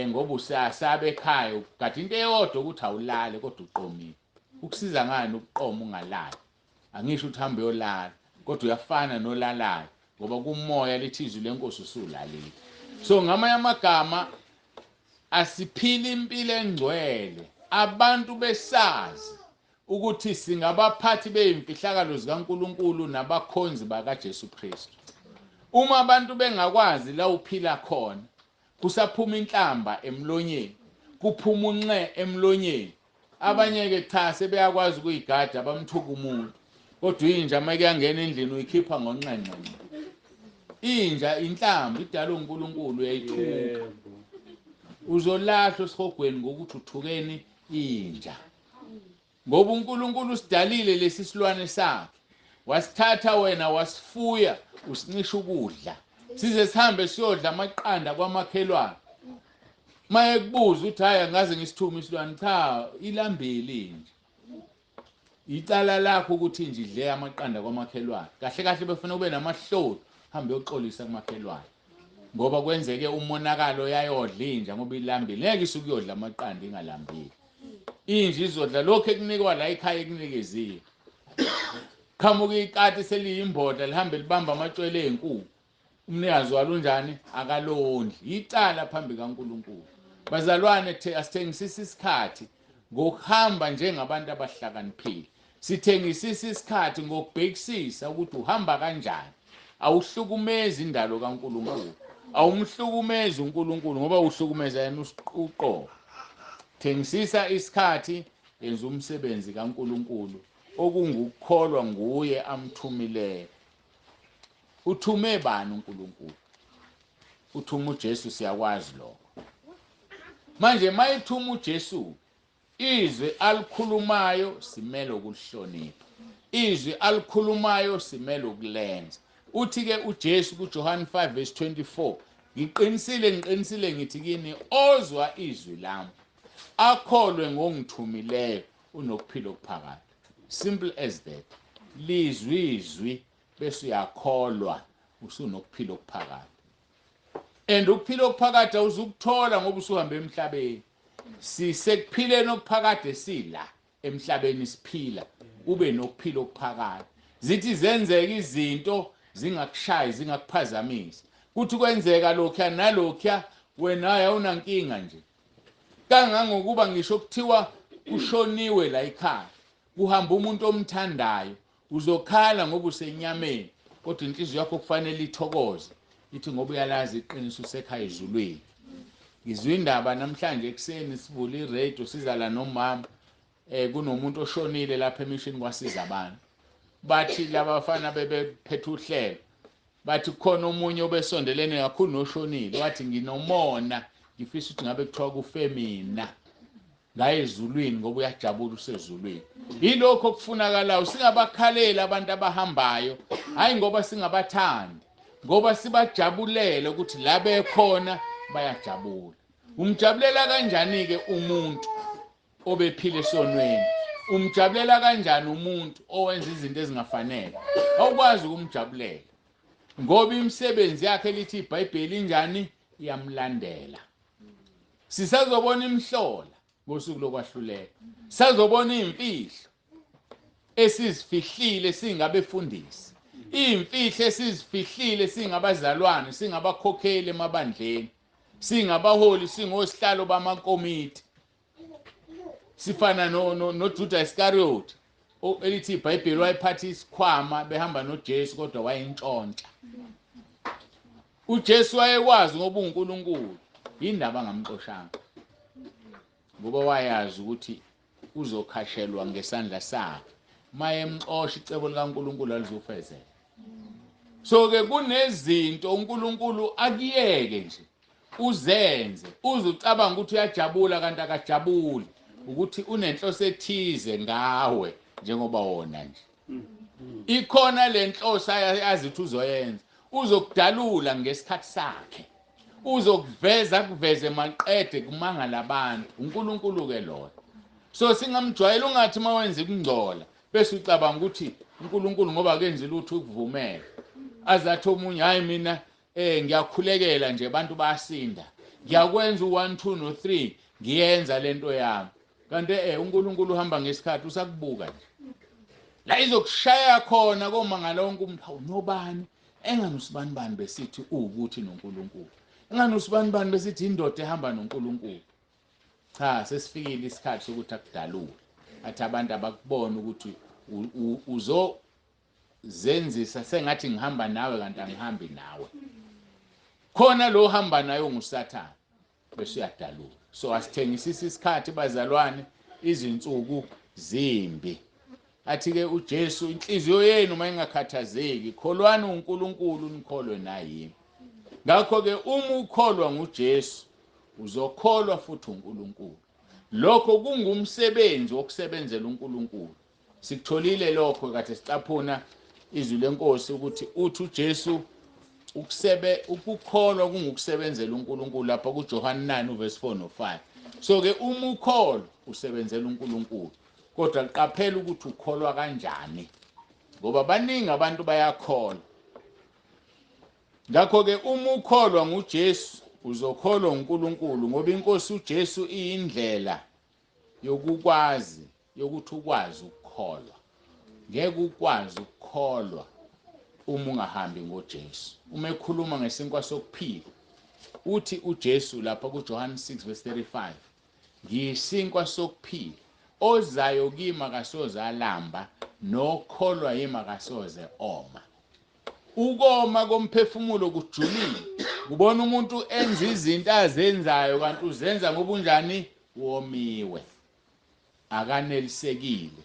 A: ngoba usasabe ekhaya ukade into eyodwa ukuthi awulale kodwa uqomile. Ukusiza ngani ukuqoma ungalali? Angisho ukuthi hambe yolala kodwa uyafana nolalayo ngoba kumoya lithi izwi lenkosi usulalile. So ngamanye amagama asiphile impilo engcwele abantu besazi ukuthi singabaphathi beimfihlakalo zikaNkulunkulu nabakhonzi bakaJesu Kristu. Uma abantu bengakwazi la uphila khona kusaphuma inhlamba emlonyeni, kuphuma unxe emlonyeni. Abanye ke cha sebeyakwazi ukuyigada bamthuka umuntu. Kodwa inja make yangena endlini uyikhipha ngonqenqe. Inja inhlamba idala uNkulunkulu uyayithuka. Uzolahlwa esihogweni ngokuthi uthukeni inja. Ngoba uNkulunkulu usidalile lesi silwane sakhe. Wasithatha wena wasifuya usinisha ukudla. Size sihambe siyodla amaqanda kwamakhelwane. Maye kubuza uthi hayi ngaze ngisithume isilwane cha ilambile inja. Icala lakho ukuthi nje idle amaqanda kwamakhelwane. Kahle kahle befuna ube namahloni hambe uyoxolisa kumakhelwane. Ngoba kwenzeke umonakalo yayodla inja ngoba ilambile. Ngeke isukuyodla amaqanda ingalambile. Inja izodla lokho ekunikwa la ekhaya ekunikeziwe. Qamuka ikati seliyimboda lihambe libamba amacwele ezinkulu. Umnikazi walunjani akalondli. Icala phambi kaNkulunkulu. Bazalwane asithengisisa isikhathi ngokuhamba njengabantu abahlakaniphile. Sithengisisa isikhathi ngokubhekisisa ukuthi uhamba kanjani. Awuhlukumezi indalo kaNkulunkulu. Awumhlukumezi uNkulunkulu ngoba uhlukumeza yena uqobo. Thengisisa isikhathi yenza umsebenzi kaNkulunkulu okungukukholwa nguye amthumileyo. Uthume bani uNkulunkulu? Uthuma uJesu siyakwazi lokho. Manje mayithuma uJesu izwi alikhulumayo simele ukulihlonipha. Izwi alikhulumayo simele ukulenza. Uthi ke uJesu kuJohn 5:24 ngiqinisile ngithi kini ozwa izwi lami akholwe ngongithumileyo unokuphila okuphakathi. Simple as that. Lizwi bese uyakholwa usunokuphila okuphakathi. And ukuphila okuphakathi awuzukuthola ngoba usuhambe emhlabeni. Sisekuphileni okuphakathi sila emhlabeni siphila ube nokuphila okuphakathi. Zithi zenzeka izinto zingakushayi zingakuphazamisi. Kuthi kwenzeka lokho nalokho wena awunankinga nje. Kangangokuba ngisho kuthiwa ushoniwe la ekhaya. Kuhamba umuntu omthandayo uzokhala ngoba usenyameni kodwa inhliziyo yakho kufanele ithokoze. Ithi ngoba uyalazi iqiniso usekhaya ezulwini. Ngizwe indaba namhlanje ekseni sivula iradio sizala nomama kunomuntu oshonile lapha emission kwasiza abantu. Bathi labafana bebephethe uhlelo. Bathi khona umunye obesondelene kakhulu noshonile wathi nginomona ngifisa ukuthi ngabe kuthiwa kufe mina ngaye ezulwini ngoba uyajabula usezulwini. Yilokho kufunakalayo singabakhalela abantu abahambayo hayi ngoba singabathandi ngoba sibajabulele ukuthi la bekhona bayajabula. Umjabulela kanjani ke umuntu obephila esonweni umjabulela kanjani umuntu owenza izinto ezingafanele? Awukwazi ukumjabulela ngoba imisebenzi yakhe lithi iBhayibheli injani iyamlandela. Sisazobona imhlola ngosuku lokwahluleka. Sizobona izimfihlo esizifihlile singabefundisi. Izimfihlo esizifihlile singabazalwane, singabakhokheli emabandleni, singabaholi, singosihlalo bamakomiti. Sifana noJuda Iscariot elithi iBhayibheli wayephatha isikhwama behamba noJesu kodwa wayentshontsha. uJesu wayekwazi ngoba uNkulunkulu, indaba angamxoshanga ngoba wayazi ukuthi uzokhashelwa ngesandla sakhe. Maye emxosha icebo likaNkulunkulu alizofezela. So ke kunezinto uNkulunkulu akuyeke nje uzenze, uzucabanga ukuthi uyajabula kanti akajabuli, ukuthi unenhloso ethize ngawe njengoba wona nje. Ikhona lenhloso ayazi ukuthi uzoyenza, uzokudalula ngesikhathi sakhe, uzokuveza kuveze maqede kumangala abantu. uNkulunkulu ke lona. So singamjwayela ungathi mawenza ukungcola bese ucabanga ukuthi uNkulunkulu ngoba kenze lutho ukuvumela. Azathi omunye hayi mina ngiyakhulekela nje abantu bayasinda. Ngiyakwenza u1 2 no 3 ngiyenza lento yami. Kanti uNkulunkulu uhamba ngesikhathi usakubuka nje. La izokushaya khona komangala wonke umuntu, nobani engani uSibani besithi ukuthi noNkulunkulu. Engani uSibani besithi indoda ehamba noNkulunkulu. Cha, sesifikile isikhathi sokuthi akudalule. Athi abantu abakubona ukuthi uzozenzisa sengathi ngihamba nawe kanti angihambi nawe. Khona lo hamba nayo nguSathane bese uyadalula. So asithengisisa isikhathi bazalwane, izinsuku zimbi. Athi ke uJesu inhliziyo yenu mayingakhathazeki, kholwani uNkulunkulu nikholwe naye. Ngakho ke uma ukholwa nguJesu uzokholwa futhi uNkulunkulu. Lokho kungumsebenzi wokusebenzela uNkulunkulu. Sikutholile lokho kade sicaphuna izwi lenkosi ukuthi uthi uJesu ukukholwa kungukusebenzela uNkulunkulu lapha kuJohane 9 verse 4 no 5. So ke uma ukholwa usebenzela uNkulunkulu, kodwa qaphela ukuthi ukholwa kanjani ngoba baningi abantu bayakholwa. Ngakho ke uma ukholwa nguJesu uzokholwa uNkulunkulu ngoba inkosi uJesu iyindlela yokuthi ukwazi ukukholwa. Ngeke ukwazi ukukholwa uma ungahambi ngoJesu. Uma ekhuluma ngesinkwa sokuphila uthi uJesu lapha kuJohane 6 verse 35, ngiyisinkwa sokuphila, ozayo kimi akasoze alamba, nokholwa yimi akasoze oma. Ukoma komphefumulo kujulile, kubona umuntu enza izinto azenzayo kanti uzenza ngobunjani womiwe, akanelisekile.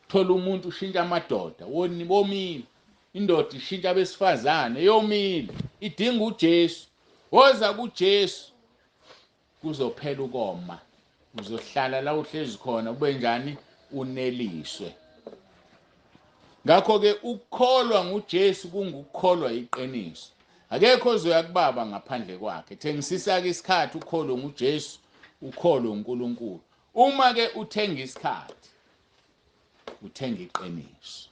A: Thola umuntu ushintsha amadoda womile, indoda ishintsha abesifazane yomile, idinga uJesu. Woza kuJesu kuzophela ukoma, uzohlala la uhlezi khona ube njani uneliswe. Ngakho ke ukukholwa nguJesu kungukukholwa iqiniso. Akekho ozoya kubaba ngaphandle kwakhe. Thengisisa ke isikhathi ukholwa nguJesu, ukholwa uNkulunkulu. Uma ke uthenga isikhathi uthenga iqiniso.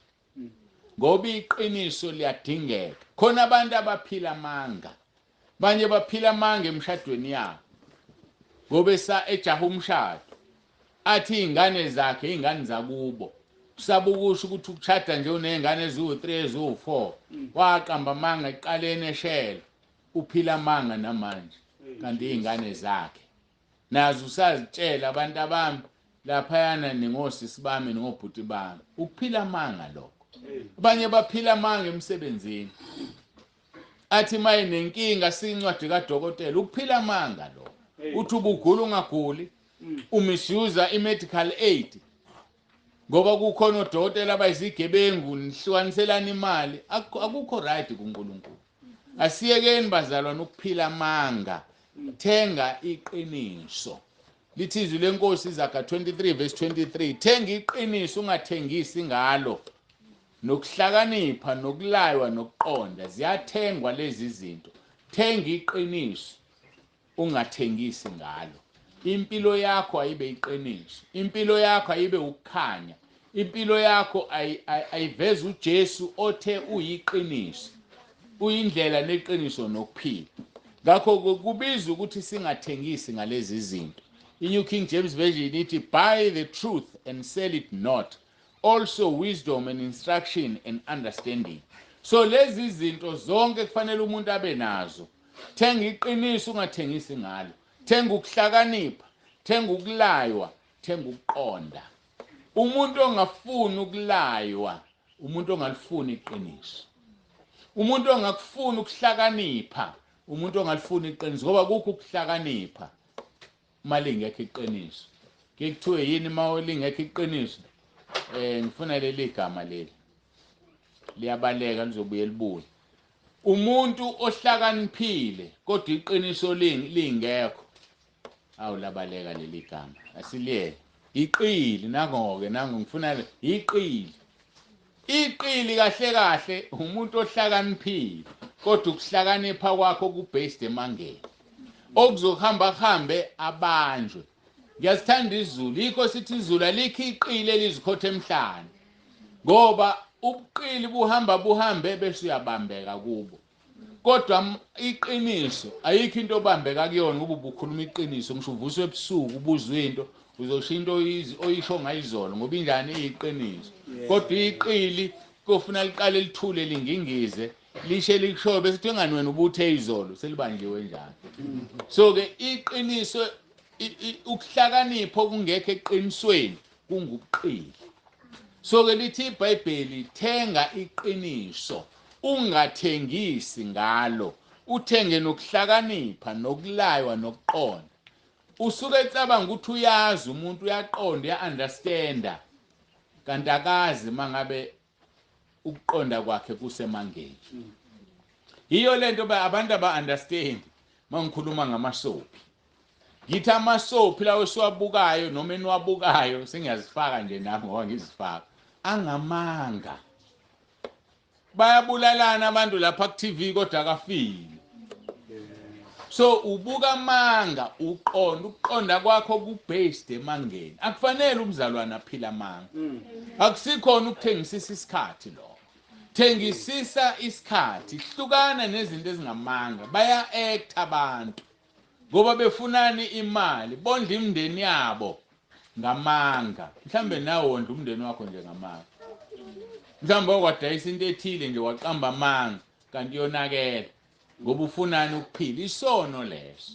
A: Ngoba iqiniso liyadingeka. Khona abantu abaphila amanga. Banye baphila amanga emshadweni yabo. Ngoba ejaha umshado athi izingane zakhe izingane zakubo. Usabukusho ukuthi ukushada nje unezingane eziwu3 eziwu4 waqamba amanga eqaleni eshela, uphila amanga namanje kanti izingane zakhe nazo usazitshela abantu abami lapha yana ningosisi bami ningobhuti bami. Ukuphila amanga lokho. Abanye baphila amanga emsebenzini. Athi maye nenkinga sincwadi kaDokotela, ukuphila amanga lokho. Uthi ubugula ungaguli, umisuse imedical aid. Ngoba kukhona odokotela abayizigebengu nihlukaniselana imali, akukho right kuNkulunkulu. Asiyekeni bazalwane ukuphila amanga, thenga iqiniso. Lithi izwi lenkosi iZakha 23 verse 23, thenga iqiniso ungathengisi ngalo. Nokuhlakanipha nokulaywa nokuqonda ziyathengwa lezi zinto. Thenga iqiniso ungathengisi ngalo. impilo yakho ayibe iqiniso, impilo yakho ayibe ukukhanya, impilo yakho ayiveze uJesu othe uyiqiniso, uyindlela neqiniso nokuphila. Ngakho kubiza ukuthi singathengisi ngalezi zinto. I-New King James Version ithi, buy the truth and sell it not, also wisdom and instruction and understanding. So lezi zinto zonke kufanele umuntu abe nazo. Thenga iqiniso, ungathengisi ngalo. Thenga ukuhlakanipha, thenga ukulaywa, thenga ukuqonda. Umuntu ongafuni ukulaywa, umuntu ongalifuni iqiniso. Umuntu ongakufuni ukuhlakanipha, umuntu ongalifuni iqiniso, ngoba kukho ukuhlakanipha malingekho iqiniso. Kuthiwe yini mawulingekho iqiniso? Ngifuna leli gama leli. Liyabaleka lizobuye libuye. Umuntu ohlakaniphile kodwa iqiniso lingekho. Awulabaleka leli gama. Asiliyeke. Iqili nangoke ngifuna iqili. Iqili kahle kahle umuntu ohlakaniphile kodwa ukuhlakanipha kwakho ku-based emangeni. Okuzohamba kuhambe abanjwe. Ngiyasithanda izulu, yikho sithi izulu alikho iqili elizikhotha emhlanje. Ngoba ubuqili buhambe bese uyabambeka kubo. Kodwa iqiniso ayikho into obambeka kuyona ngoba ubukhuluma iqiniso, ngisho uvuswe ebusuku ubuzwe into, uzosho into oyisho ngayizolo ngoba injani iyiqiniso. Kodwa iqili kofuna liqale lithule lingingize, lishe likushoyo bese kuthi ngani wena ubuthe izolo selibanjiwe njalo. So ke iqiniso ukuhlakanipha okungekho eqinisweni kungubuqili. So ke lithi iBhayibheli thenga iqiniso, ungathengisi ngalo, uthenge nokuhlakanipha nokulaywa nokuqonda. Usuke ecabanga ukuthi uyazi umuntu, uyaqonda, uya-understanda, kanti akazi mangabe ukuqonda kwakhe kusemangeni. Yiyo lento abantu aba-understand mangikhuluma ngamasophi. Ngithi amasophi lawo esiwabukayo noma eniwabukayo, sengiyazifaka nje nami ngoba ngizifaka, angamanga. Bayabulalana abantu lapha ku-TV kodwa akafile. So ubuka amanga, ukuqonda kwakho ku-based emangeni. Akufanele umzalwane aphila amanga. Akusikhona ukuthengisisa isikhathi lo. Thengisisa isikhathi, hlukana nezinto ezingamanga. Baya-act abantu ngoba befunani imali, bondla imindeni yabo ngamanga. Mhlambe nawe wondla umndeni wakho nje ngamanga. Mhlawumbe wakwadayisa into ethile nje waqamba amanga kanti yonakela ngoba ufunani ukuphila. Isono leso.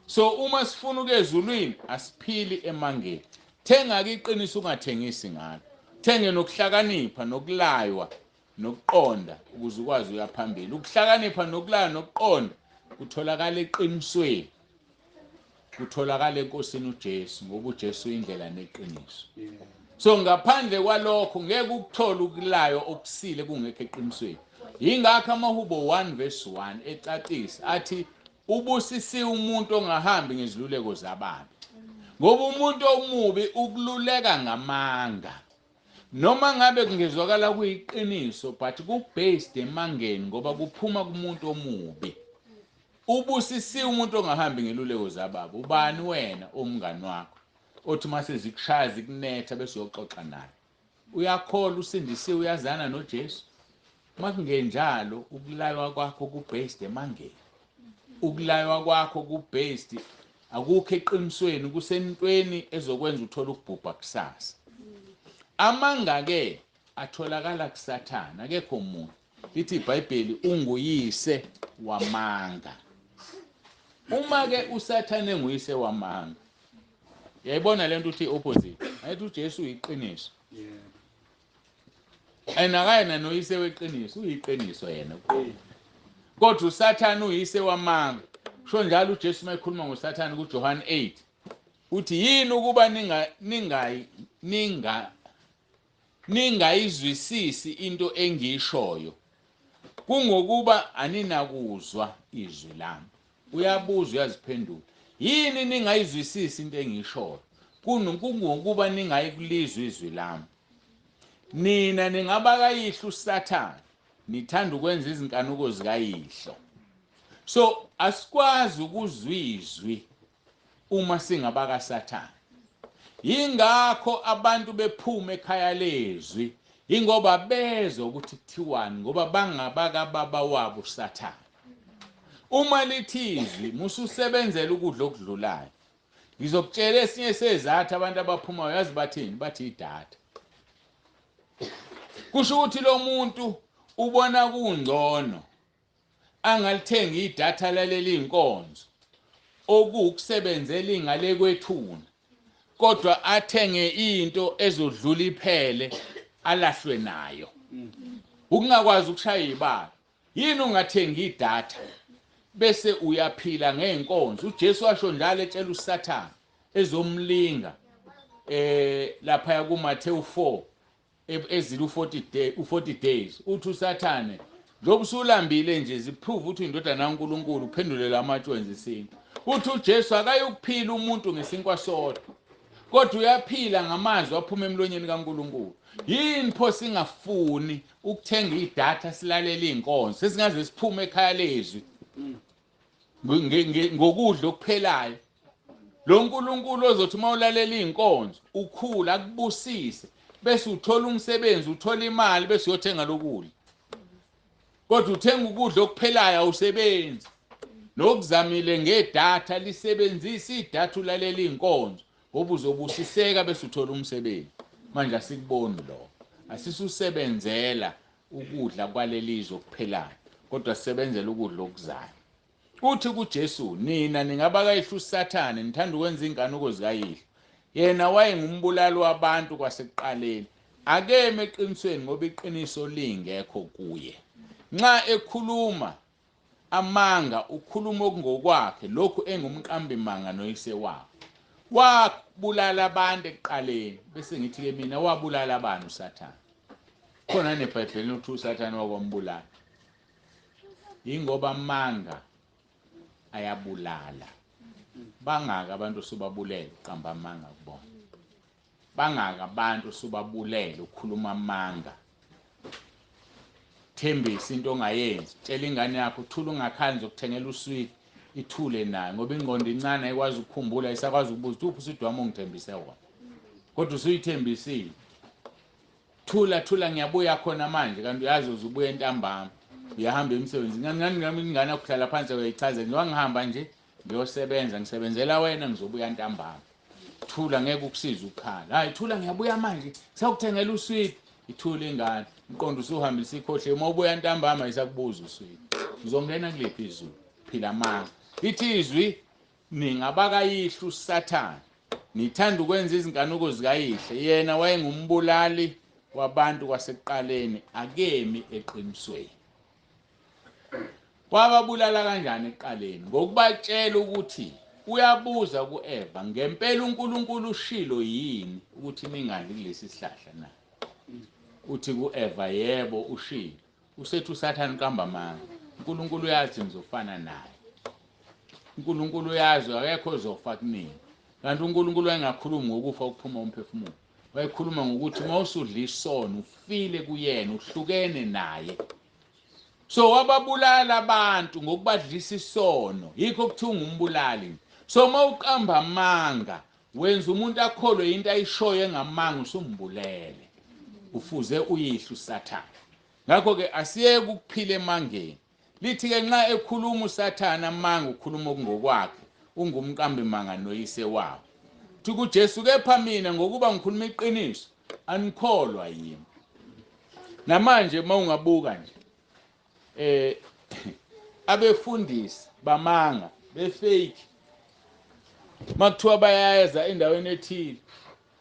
A: So uma sifuna ukuya ezulwini asiphili emangeni. Thenga ke iqiniso, ungathengisi ngalo. Thenge nokuhlakanipha nokulaywa nokuqonda ukuze ukwazi uya phambili. Ukuhlakanipha nokulaywa nokuqonda kutholakala eqinisweni. Kutholakala enkosini uJesu ngoba uJesu indlela neqiniso. So ngaphandle kwalokho ngeke ukuthola ukulayo okusile kungekho eqinisweni. Yingakho amaHubo 1:1 ecacisa athi ubusisiwe umuntu ongahambi ngeziluleko zabantu. Ngoba umuntu omubi ukululeka ngamanga. Noma ngabe kungezwakala kuyiqiniso but ku-based emangeni ngoba kuphuma kumuntu omubi. Ubusisiwe umuntu ongahambi ngeluleko zababa. Ubani wena omngani wakho othi mase zikushaya zikunetha bese uyoxoxa naye? Uyakholwa usindisiwe, uyazana noJesu? Makungenjalo ukulaywa kwakho ku-based emangeni. Ukulaywa kwakho ku-based akukho eqinisweni, kusentweni ezokwenza uthola ukubhubha kusasa. Amanga ke atholakala kuSathane, akekho umuntu. Lithi iBhayibheli unguyise wamanga. Uma ke uSathane enguyise wamanga, yayibona lento uthi opposite. Ayithi uJesu uyiqiniso. Ayinakayena noyise weqiniso, uyiqiniso yena. Kodwa uSathane uyise wamanga. Sho njalo uJesu mayekhuluma ngoSathane kuJohane 8. Uthi yini ukuba ningayizwisisi into engiyishoyo, kungokuba aninakuzwa izwi lami. Uyabuza, uyaziphendula. Yini ningayizwisisi into engiyishoyo? Kungokuba ningayikulizwa izwi lami. Nina ningabakayihlo uSathane, nithanda ukwenza izinkanuko zikayihlo. So asikwazi ukuzwa izwi uma singabaka Sathane. Ingakho abantu bephuma ekhaya lezwi ingoba bezwe ukuthi kuthiwani ngoba bangabaka baba wabo Sathane. Uma lithizwi mususebenzela ukudla okudlulayo. Ngizokutshela esinye sezathu abantu abaphumayo yazi bathini bathi idatha. Kusho ukuthi lo muntu ubona kungcono angalithenga idatha laleli inkonzo okukusebenzela ingale kwethuna kodwa athenge into ezodlula iphele alahlwe nayo. Ukungakwazi ukushaya ibala yini ungathenga idatha bese uyaphila ngeenkonzo. uJesu washo njalo etshela uSathane ezomlinga lapha yakuMathewu 4 ezile u40 days uthi uSathane njobe usulambile nje ziprove ukuthi indodana kaNkulunkulu uphendule lamatshe wenza isinto. Uthi uJesu akayokuphila umuntu ngesinkwa sodwa kodwa uyaphila ngamazwi aphuma emlonyeni kaNkulunkulu. Yini pho singafuni ukuthenga idatha silalela inkonzo sesingaze siphume ekhaya lezwi ngokudla okuphelayo. Lo nkulunkulu ozothi mawulalela inkonzo ukhula akubusise bese uthola umsebenzi uthola imali bese uyothenga lokudla. Kodwa uthenga ukudla okuphelayo awusebenzi. Nokuzamile ngedatha lisebenzisa idatha ulalela inkonzo ngoba uzobusiseka bese uthola umsebenzi. Manje asikuboni lo. Asisusebenzela ukudla kwalelizwe okuphelayo kodwa sisebenzela ukudla okuzayo. Uthi kuJesu nina ningabakayihlo uSathane nithanda ukwenza inkanuko zikayihlo. Yena wayengumbulali wabantu kwasekuqaleni. Akeme eqinisweni ngoba iqiniso lingekho kuye. Nxa ekhuluma amanga ukhuluma okungokwakhe lokhu engumqambi manga noyise wabo. Wabulala abantu ekuqaleni bese ngithi ke mina wabulala abantu uSathane. Khona neBhayibhelini uthi uSathane wakwambulala. Ingoba amanga ayabulala. Bangaka abantu subabulela uqamba amanga kubona. Bangaka abantu subabulela ukhuluma amanga. Thembisa into ongayenzi. Tshela ingane yakho uthula ungakhali zokuthengela uswidi ithule nayo ngoba ingqondo incane ayikwazi ukukhumbula isakwazi ukubuza uphi uswidi wami ongithembise wona. Kodwa usuyithembisile. Thula ngiyabuya khona manje kanti uyazi uzubuya entambama. Uyahamba emsebenzini. Ngani ukuhlala phansi uyayichaza nje wangihamba nje ngiyosebenza ngisebenzela wena ngizobuya ntambama. Thula ngeke ukusiza ukukhala. Hayi thula ngiyabuya manje sakuthengela uswidi. Ithula ingane. Umqondo usuhambisa ikhohle uma ubuya ntambama isakubuza uswidi. Uzongena kulephi izulu. Phila amanga. Lithi izwi ningabakayihlo uSathane. Nithanda ukwenza izinkanuko zikayihle. Yena wayengumbulali wabantu kwasekuqaleni akemi eqinisweni. Wababulala kanjani ekuqaleni? Ngokubatshela ukuthi uyabuza kuEva ngempela uNkulunkulu ushilo yini ukuthi ningadli kulesi sihlahla na? Uthi kuEva yebo ushilo. Usethi uSathane qamba amanga. uNkulunkulu uyazi nizofana naye. uNkulunkulu uyazi akekho ozofa kunini. Kanti uNkulunkulu wayengakhulumi ngokufa ukuphuma umphefumulo. Wayekhuluma ngokuthi mawusudla isono ufile kuyena uhlukene naye. So wababulala abantu ngokubadlisa isono. Yikho kuthi ungumbulali. So mawuqamba amanga wenza umuntu akholwe into ayishoyo engamanga usumbulele. Ufuze uyihlo uSathane. Ngakho ke asiyeke ukuphila emangeni. Lithi ke nxa ekhuluma uSathane amanga ukhuluma okungokwakhe ungumqambi manga noyise wabo. Uthi kuJesu kepha mina ngokuba ngikhuluma iqiniso anikholwa yini. Namanje mawungabuka nje abefundisi bamanga befake makuthiwa bayayeza endaweni ethile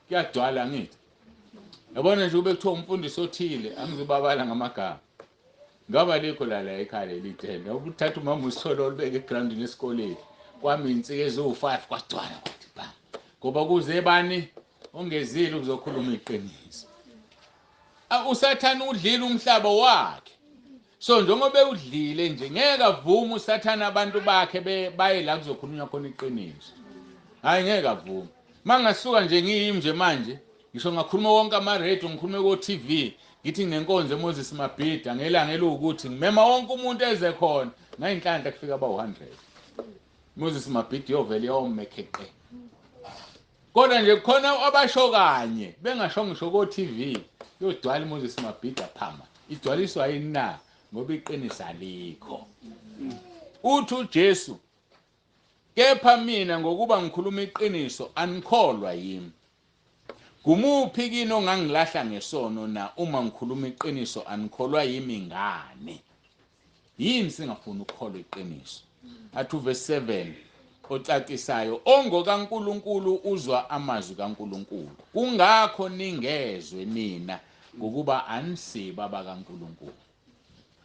A: kuyagcwala ngithi. Yabona nje ube kuthiwa umfundisi othile angizobabala ngamagama. Ngaba lekho la ekhaya lelithenda ukuthatha umama usithole olubeke egroundini esikoleni kwami insike ezo5 kwagcwala kwathi bha. Ngoba kuze bani ongezile ukuzokhuluma iqiniso. uSathane udlile umhlaba wakhe. So njengoba udlile nje ngeke avume uSathane abantu bakhe baye la kuzokhulunywa khona iqiniso. Hayi ngeke avume. Mangasuka nje ngiyimi nje manje ngisho ngakhuluma wonke ama radio ngikhulume ko TV ngithi ngenkonzo eMoses Mabhida ngelanga elokuthi ngimema wonke umuntu eze khona ngayinhlanhla kufika aba 100. Moses Mabhida yovela yomekheqe kodwa nje khona abasho kanye bengasho ngisho ko TV yodwala Moses Mabhida phama idwaliswa yini na ngoba iqiniso alikho. Uthi uJesu, kepha mina ngokuba ngikhuluma iqiniso anikholwa yimi. Kumuphi kini ongangilahla ngesono na uma ngikhuluma iqiniso anikholwa yimi ngane? Yini singafuna ukukholwa iqiniso? Athu verse 7 ocacisayo ongokaNkulunkulu uzwa amazwi kaNkulunkulu. Kungakho ningezwe nina ngokuba anisiba abakaNkulunkulu.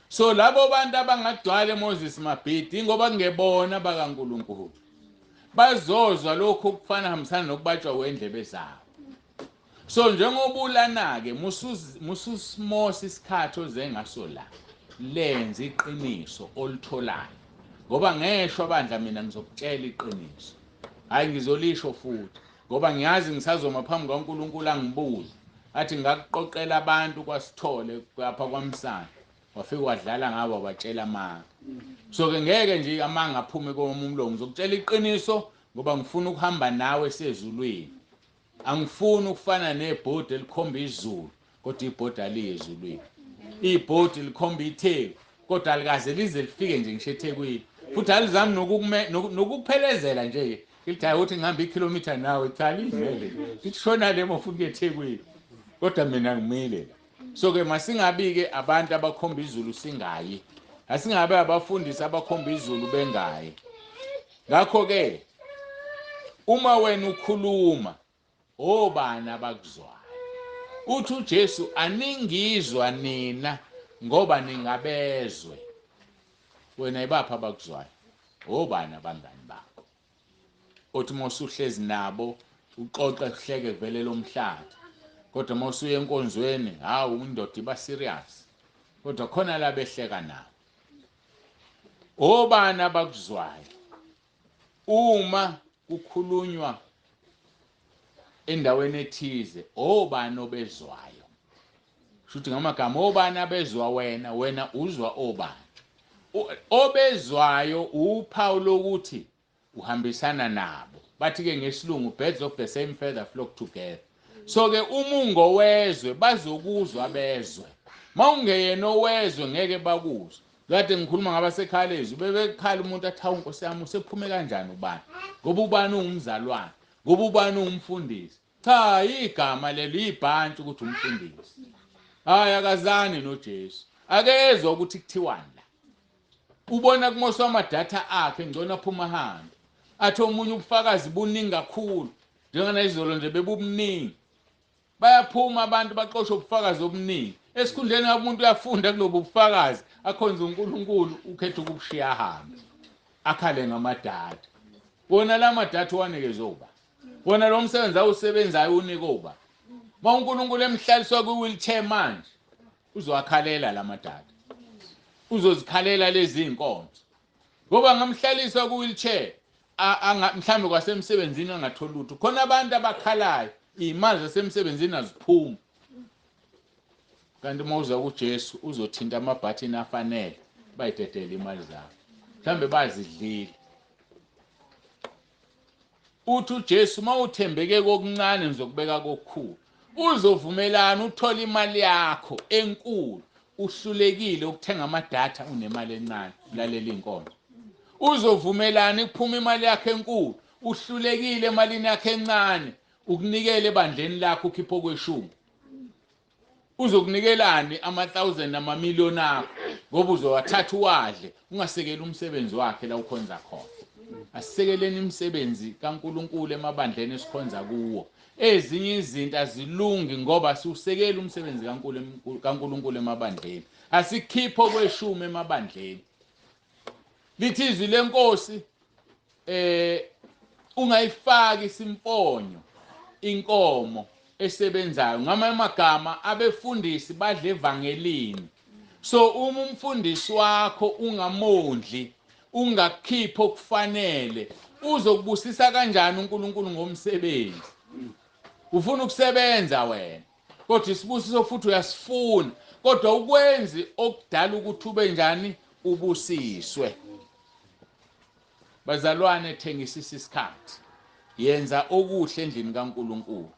A: So labo bantu abangagcwala Moses Mabhida ingoba ngebona bakaNkulunkulu. Bazozwa lokho okufana hambisana nokubatshwa wendlebe zabo. So njengobulana ke mususimosa isikhathi ozengaso la. Lenze iqiniso olitholayo. Ngoba ngeshwa bandla mina ngizokutshela iqiniso. Hayi ngizolisho futhi. Ngoba ngiyazi ngisazoma phambi kaNkulunkulu angibuza. Athi ngakuqoqela abantu kwasithole lapha KwaMsane. Wafika wadlala ngabo watshela amanga. So ke ngeke nje amanga aphume komumlo ngizokutshela iqiniso ngoba ngifuna ukuhamba nawe sezulwini. Angifuni ukufana nebhodi elikhomba izulu kodwa ibhodi aliyezulwini. Ibhodi likhomba itheku kodwa alikaze lize lifike nje ngisho eThekwini. Futhi alizami nokuphelezela nje. Lithi hayi uthi ngihamba ikilometer nawe cha livele. Lithi shona le mofuna eThekwini. Kodwa mina ngimile. So ke masingabi ke abantu abakhomba izulu singayi. Asingabe abafundisi abakhomba izulu bengayi. Ngakho ke uma wena ukhuluma obani abakuzwayo. Uthi uJesu aningizwa nina ngoba ningabezwe. Wena ibapha abakuzwayo. Obani abangani bakho. Uthi mosuhlezi nabo uxoxe kuhleke kuvele lomhlaba. Kodwa mosuye enkonzweni hawu indoda iba serious. Kodwa khona la behleka nabo. Obani abakuzwayo. Uma kukhulunywa endaweni ethize obani obezwayo. Shuthi ngamagama obani abezwa wena uzwa obani. Obezwayo uphawu lokuthi uhambisana nabo. Bathi ke ngesilungu birds of the same feather flock together. So ke umungo wezwe bazokuzwa bezwe. Mawungeyena owezwe ngeke bakuzwe. Kade ngikhuluma ngabasekhalezi bebekhala umuntu athi hawu Nkosi yami usephume kanjani ubani? Ngoba ubani ungumzalwane, ngoba ubani ungumfundisi. Cha igama lelo ibhantshi ukuthi umfundisi. Hayi akazani noJesu. Akezwe ukuthi kuthiwani la. Ubona kumoswa amadatha akhe ngcono aphuma hamba. Athi omunye ubufakazi buningi kakhulu. Njengana izolo nje bebubuningi. Bayaphuma abantu baxoshwe ubufakazi obuningi. Esikhundleni umuntu uyafunda kulobu bufakazi akhonza uNkulunkulu ukhetha ukubushiya hamba. Akhale ngamadatha. Wona la madatha wanikezwe uba. Wona lo msebenzi awusebenzayo unike uba. Ma uNkulunkulu emhlaliswa kwi-wheelchair manje uzowakhalela la madatha. Uzozikhalela lezi inkonzo. Ngoba ngamhlaliswa ku-wheelchair mhlambe kwasemsebenzini angathola lutho. Khona abantu abakhalayo imali zasemsebenzini aziphumi. Kanti mawuza kuJesu uzothinta amabhathini afanele bayidedele imali zabo. Mhlambe bazidlile. Uthi uJesu mawuthembeke kokuncane ngizokubeka kokukhulu. Uzovumelana uthola imali yakho enkulu. Uhlulekile ukuthenga amadatha unemali encane lalela inkonzo. Uzovumelana ukuphuma imali yakhe enkulu. Uhlulekile emalini yakhe encane ukunikela ebandleni lakho ukhipho kweshumi. Uzokunikelani ama-1000 nama-million akho ngoba uzowathatha uwadle ungasekeli umsebenzi wakhe la ukhonza khona. Asisekeleni imisebenzi kaNkulunkulu emabandleni esikhonza kuwo. Ezinye izinto azilungi ngoba siusekela umsebenzi kaNkulunkulu emabandleni. Asikhipho kweshumi emabandleni. Lithi izwi lenkosi ungayifaki isimfonyo inkomo esebenzayo ngamagama abefundisi badle evangelini. So uma umfundisi wakho ungamondli ungakhipho kufanele uzokubusisa kanjani uNkulunkulu ngomsebenzi? Ufuna ukusebenza wena kodwa isibusiso futhi uyasifuna kodwa ukwenzi okudala ukuthi ube njani ubusiswe. Bazalwane Thengisisa isikhathi. yenza okuhle endlini kaNkuluNkulu.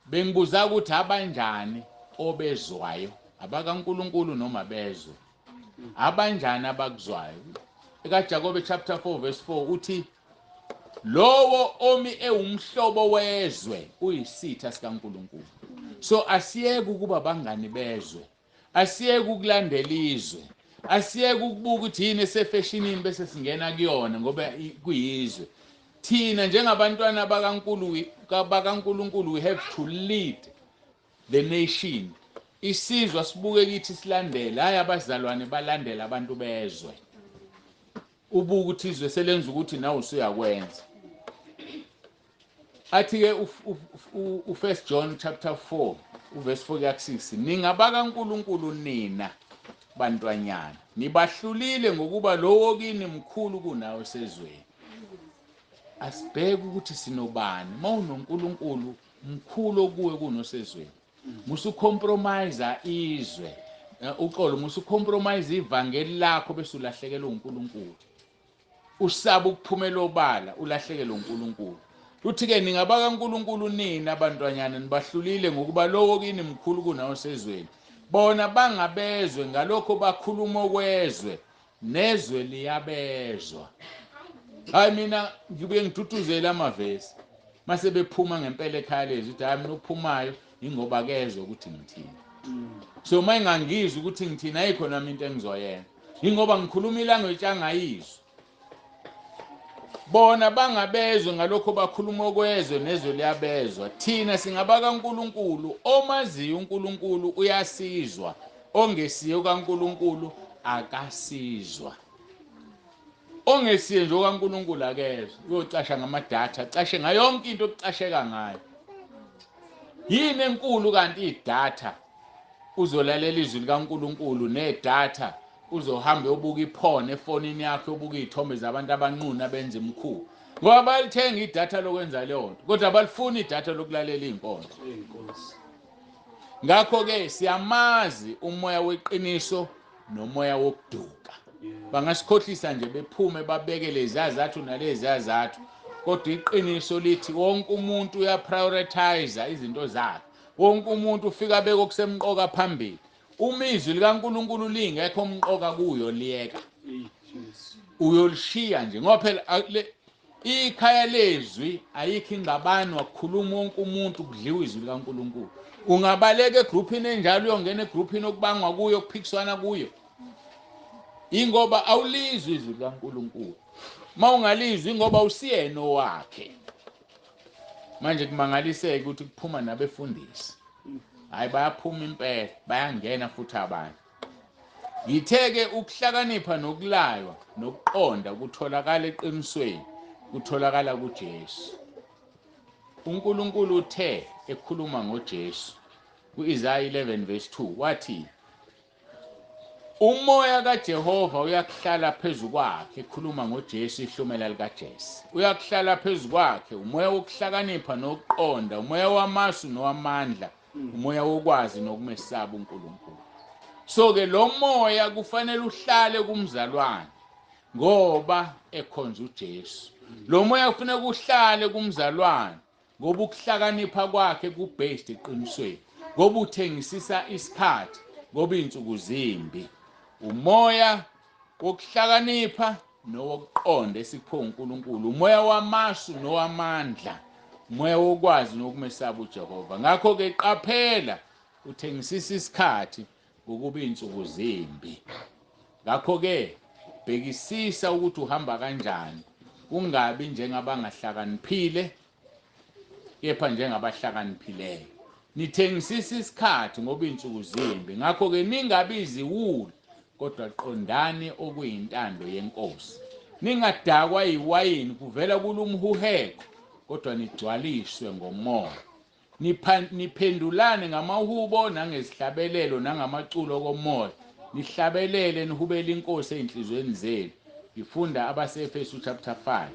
A: Bengibuza ukuthi abanjani obezwayo, abakaNkuluNkulu noma bezwe. Abanjani abakuzwayo? EkaJakobe chapter 4 verse 4 uthi lowo omi ewumhlobo wezwe uyisitha sikaNkuluNkulu. So asiyeke ukuba bangani bezwe. Asiyeke ukulandela izwe. Asiyeke ukubuka ukuthi yini esefashinini bese singena kuyona ngoba kuyizwe. Thina njengabantwana bakaNkuluNkulu we have to lead the nation. Isizwe sibuke kithi silandele, hayi abazalwane balandela abantu bezwe. Ubuka ukuthi izwe selenza ukuthi nawe usuyakwenza. Athi ke u1 John chapter 4 uverse 4 kuya6 ningabakaNkuluNkulu nina bantwanyana nibahlulile ngokuba lowo kini mkhulu kunawe sezweni. Asibheke ukuthi sinobani mawunoNkuluNkulu mkhulu okuwe kunosezweni. Musu compromise izwe. Uqolo musu compromise ivangeli lakho bese ulahlekelwa uNkuluNkulu. Usaba ukuphumela obala ulahlekelwa uNkuluNkulu. Uthi ke ningabakaNkuluNkulu nina abantwanyana nibahlulile ngokuba lowo kini mkhulu kunawo sezweni. Bona bangabezwe ngalokho bakhuluma okwezwe nezwe liyabezwa. Hayi mina ngibuye ngiduduzela amavesi mase bephuma ngempela ekhaya lezi uthi hayi mina ophumayo ingoba kezwe ukuthi ngithini. So mayengangizwe ukuthi ngithini ayikho nami into engizoyenza. Ingoba ngikhuluma ilanguage angayizwa. Bona bangabezwe ngalokho bakhuluma okwezwe nezwe liyabezwa. Thina singabakaNkuluNkulu omaziyo uNkuluNkulu uyasizwa. Ongesiyo kaNkuluNkulu akasizwa. Ongesiye nje kaNkuluNkulu akezwe. Uyocasha ngamadatha, acashe ngayo yonke into okucasheka ngayo. Yini enkulu kanti idatha uzolalela izwi likaNkuluNkulu nedatha uzohamba uyobuka iphone efonini yakho uyobuka izithombe zabantu abanquna benza imkhulu. Ngoba balithenga idatha lokwenza leyo nto kodwa balifuna idatha lokulalela inkonzo. Ngakho ke siyamazi umoya weqiniso nomoya wokuduka. Bangasikhohlisa nje bephume babeke lezizathu nalezizathu kodwa iqiniso lithi wonke umuntu uyaprioritize izinto zakhe. Wonke umuntu ufika beke okusemqoka phambili. Uma izwi likaNkuluNkulu lingekho umqoka kuyo liyeka. Uyolishiya nje ngoba phela ikhaya lezwi ayikho ingabani wakukhuluma wonke umuntu kudliwa izwi likaNkuluNkulu. Ungabaleka egroupini enjalo uyongena egroupini okubangwa kuyo okuphikiswana kuyo. Ingoba awulizwi izwi likaNkuluNkulu. Mawungalizwi ingoba usiyena owakhe. Manje kumangaliseke ukuthi kuphuma nabefundisi. Hayi bayaphuma impela, bayangena futhi abantu. Ngitheke ukuhlakanipha nokulaywa nokuqonda kutholakala eqinisweni, kutholakala kuJesu. uNkulunkulu uthe ekhuluma ngoJesu kuIsaiah 11 verse 2 wathi umoya kaJehova uyakuhlala phezulu kwakhe ekhuluma ngoJesu ihlumela likaJesu. Uyakuhlala phezulu kwakhe umoya wokuhlakanipha nokuqonda, umoya wamasu nowamandla, umoya wokwazi nokumesaba uNkulunkulu. So ke lo moya kufanele uhlale kumzalwane ngoba ekhonza uJesu. Lo moya kufanele uhlale kumzalwane ngoba ukuhlakanipha kwakhe kubased eqinisweni. Ngoba uthengisisa isikhathi ngoba insuku zimbi. Umoya wokuhlakanipha nowokuqonda esikupho uNkulunkulu, umoya wamasu nowamandla, umoya wokwazi nokumesaba uJehova. Ngakho ke qaphela uthengisisa isikhathi ukuba insuku zimbi. Ngakho ke bhekisisa ukuthi uhamba kanjani, ungabi njengabangahlakaniphile kepha njengabahlakaniphileyo. Nithengisisa isikhathi ngoba insuku zimbi. Ngakho ke ningabi iziwuli kodwa qondani okuyintando yenkosi. Ningadakwa iwayini kuvela kulumhuheko kodwa nigcwaliswe ngomoya. Niphendulane ngamahubo nangezihlabelelo nangamaculo komoya. Nihlabelele nihubele inkosi ezinhlizweni zenu. Ifunda Abase-Efesu chapter 5.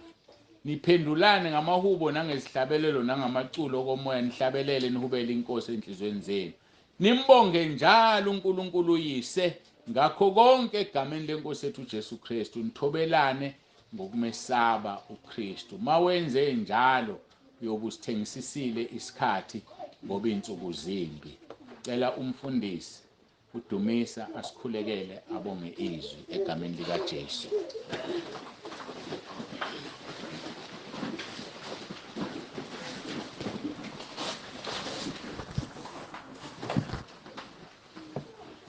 A: Niphendulane ngamahubo nangezihlabelelo nangamaculo komoya nihlabelele nihubele inkosi ezinhlizweni zenu. Nimbonge njalo uNkulunkulu uyise ngakho konke egameni lenkosi yethu uJesu Kristu. Nithobelane ngokumesaba uKristu. Mawenze njalo uyobe usithengisisile isikhathi ngoba insuku zimbi. Cela umfundisi uDumisa asikhulekele abonge izwi egameni likaJesu.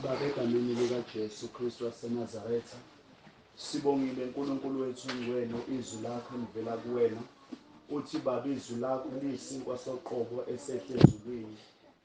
C: Baba, egameni likaJesu Kristu waseNazaretha, sibongile uNkulunkulu wethu ongcwele izwi lakho livela kuwena. Uthi Baba, izwi lakho liyisinkwa soqobo esehle ezulwini.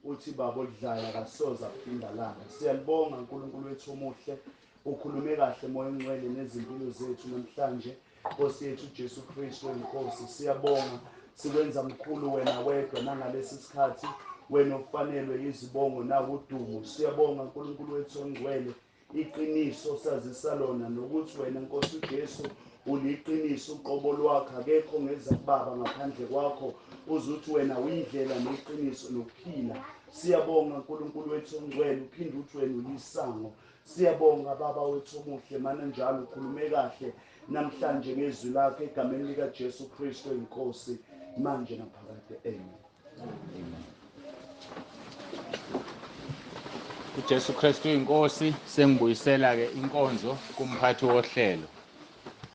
C: Uthi Baba, olidlayo akasoze aphinda langa. Siyalibonga uNkulunkulu wethu omuhle, ukhulume kahle moya ongcwele nezimpilo zethu namhlanje. Nkosi yethu Jesu Kristu inkosi, siyabonga sikwenza mkhulu wena wedwa nangalesi sikhathi. Wena ufanelwe izibongo nawo udumo. Siyabonga uNkulunkulu wethu ongcwele, iqiniso sazisa lona nokuthi wena Nkosi uJesu uliqiniso, uqobo lwakho akekho ongeza kubaba ngaphandle kwakho. Uzuthi wena uyindlela neqiniso nokuphila. Siyabonga uNkulunkulu wethu ongcwele, uphinde uthi wena ulisango. Siyabonga Baba wethu omuhle, mana njalo ukhulume kahle namhlanje ngezwi lakho egameni likaJesu Kristu inkosi, manje naphakade. Amen.
A: uJesu Kristu inkosi. Sengibuyisela ke inkonzo kumphathi wohlelo.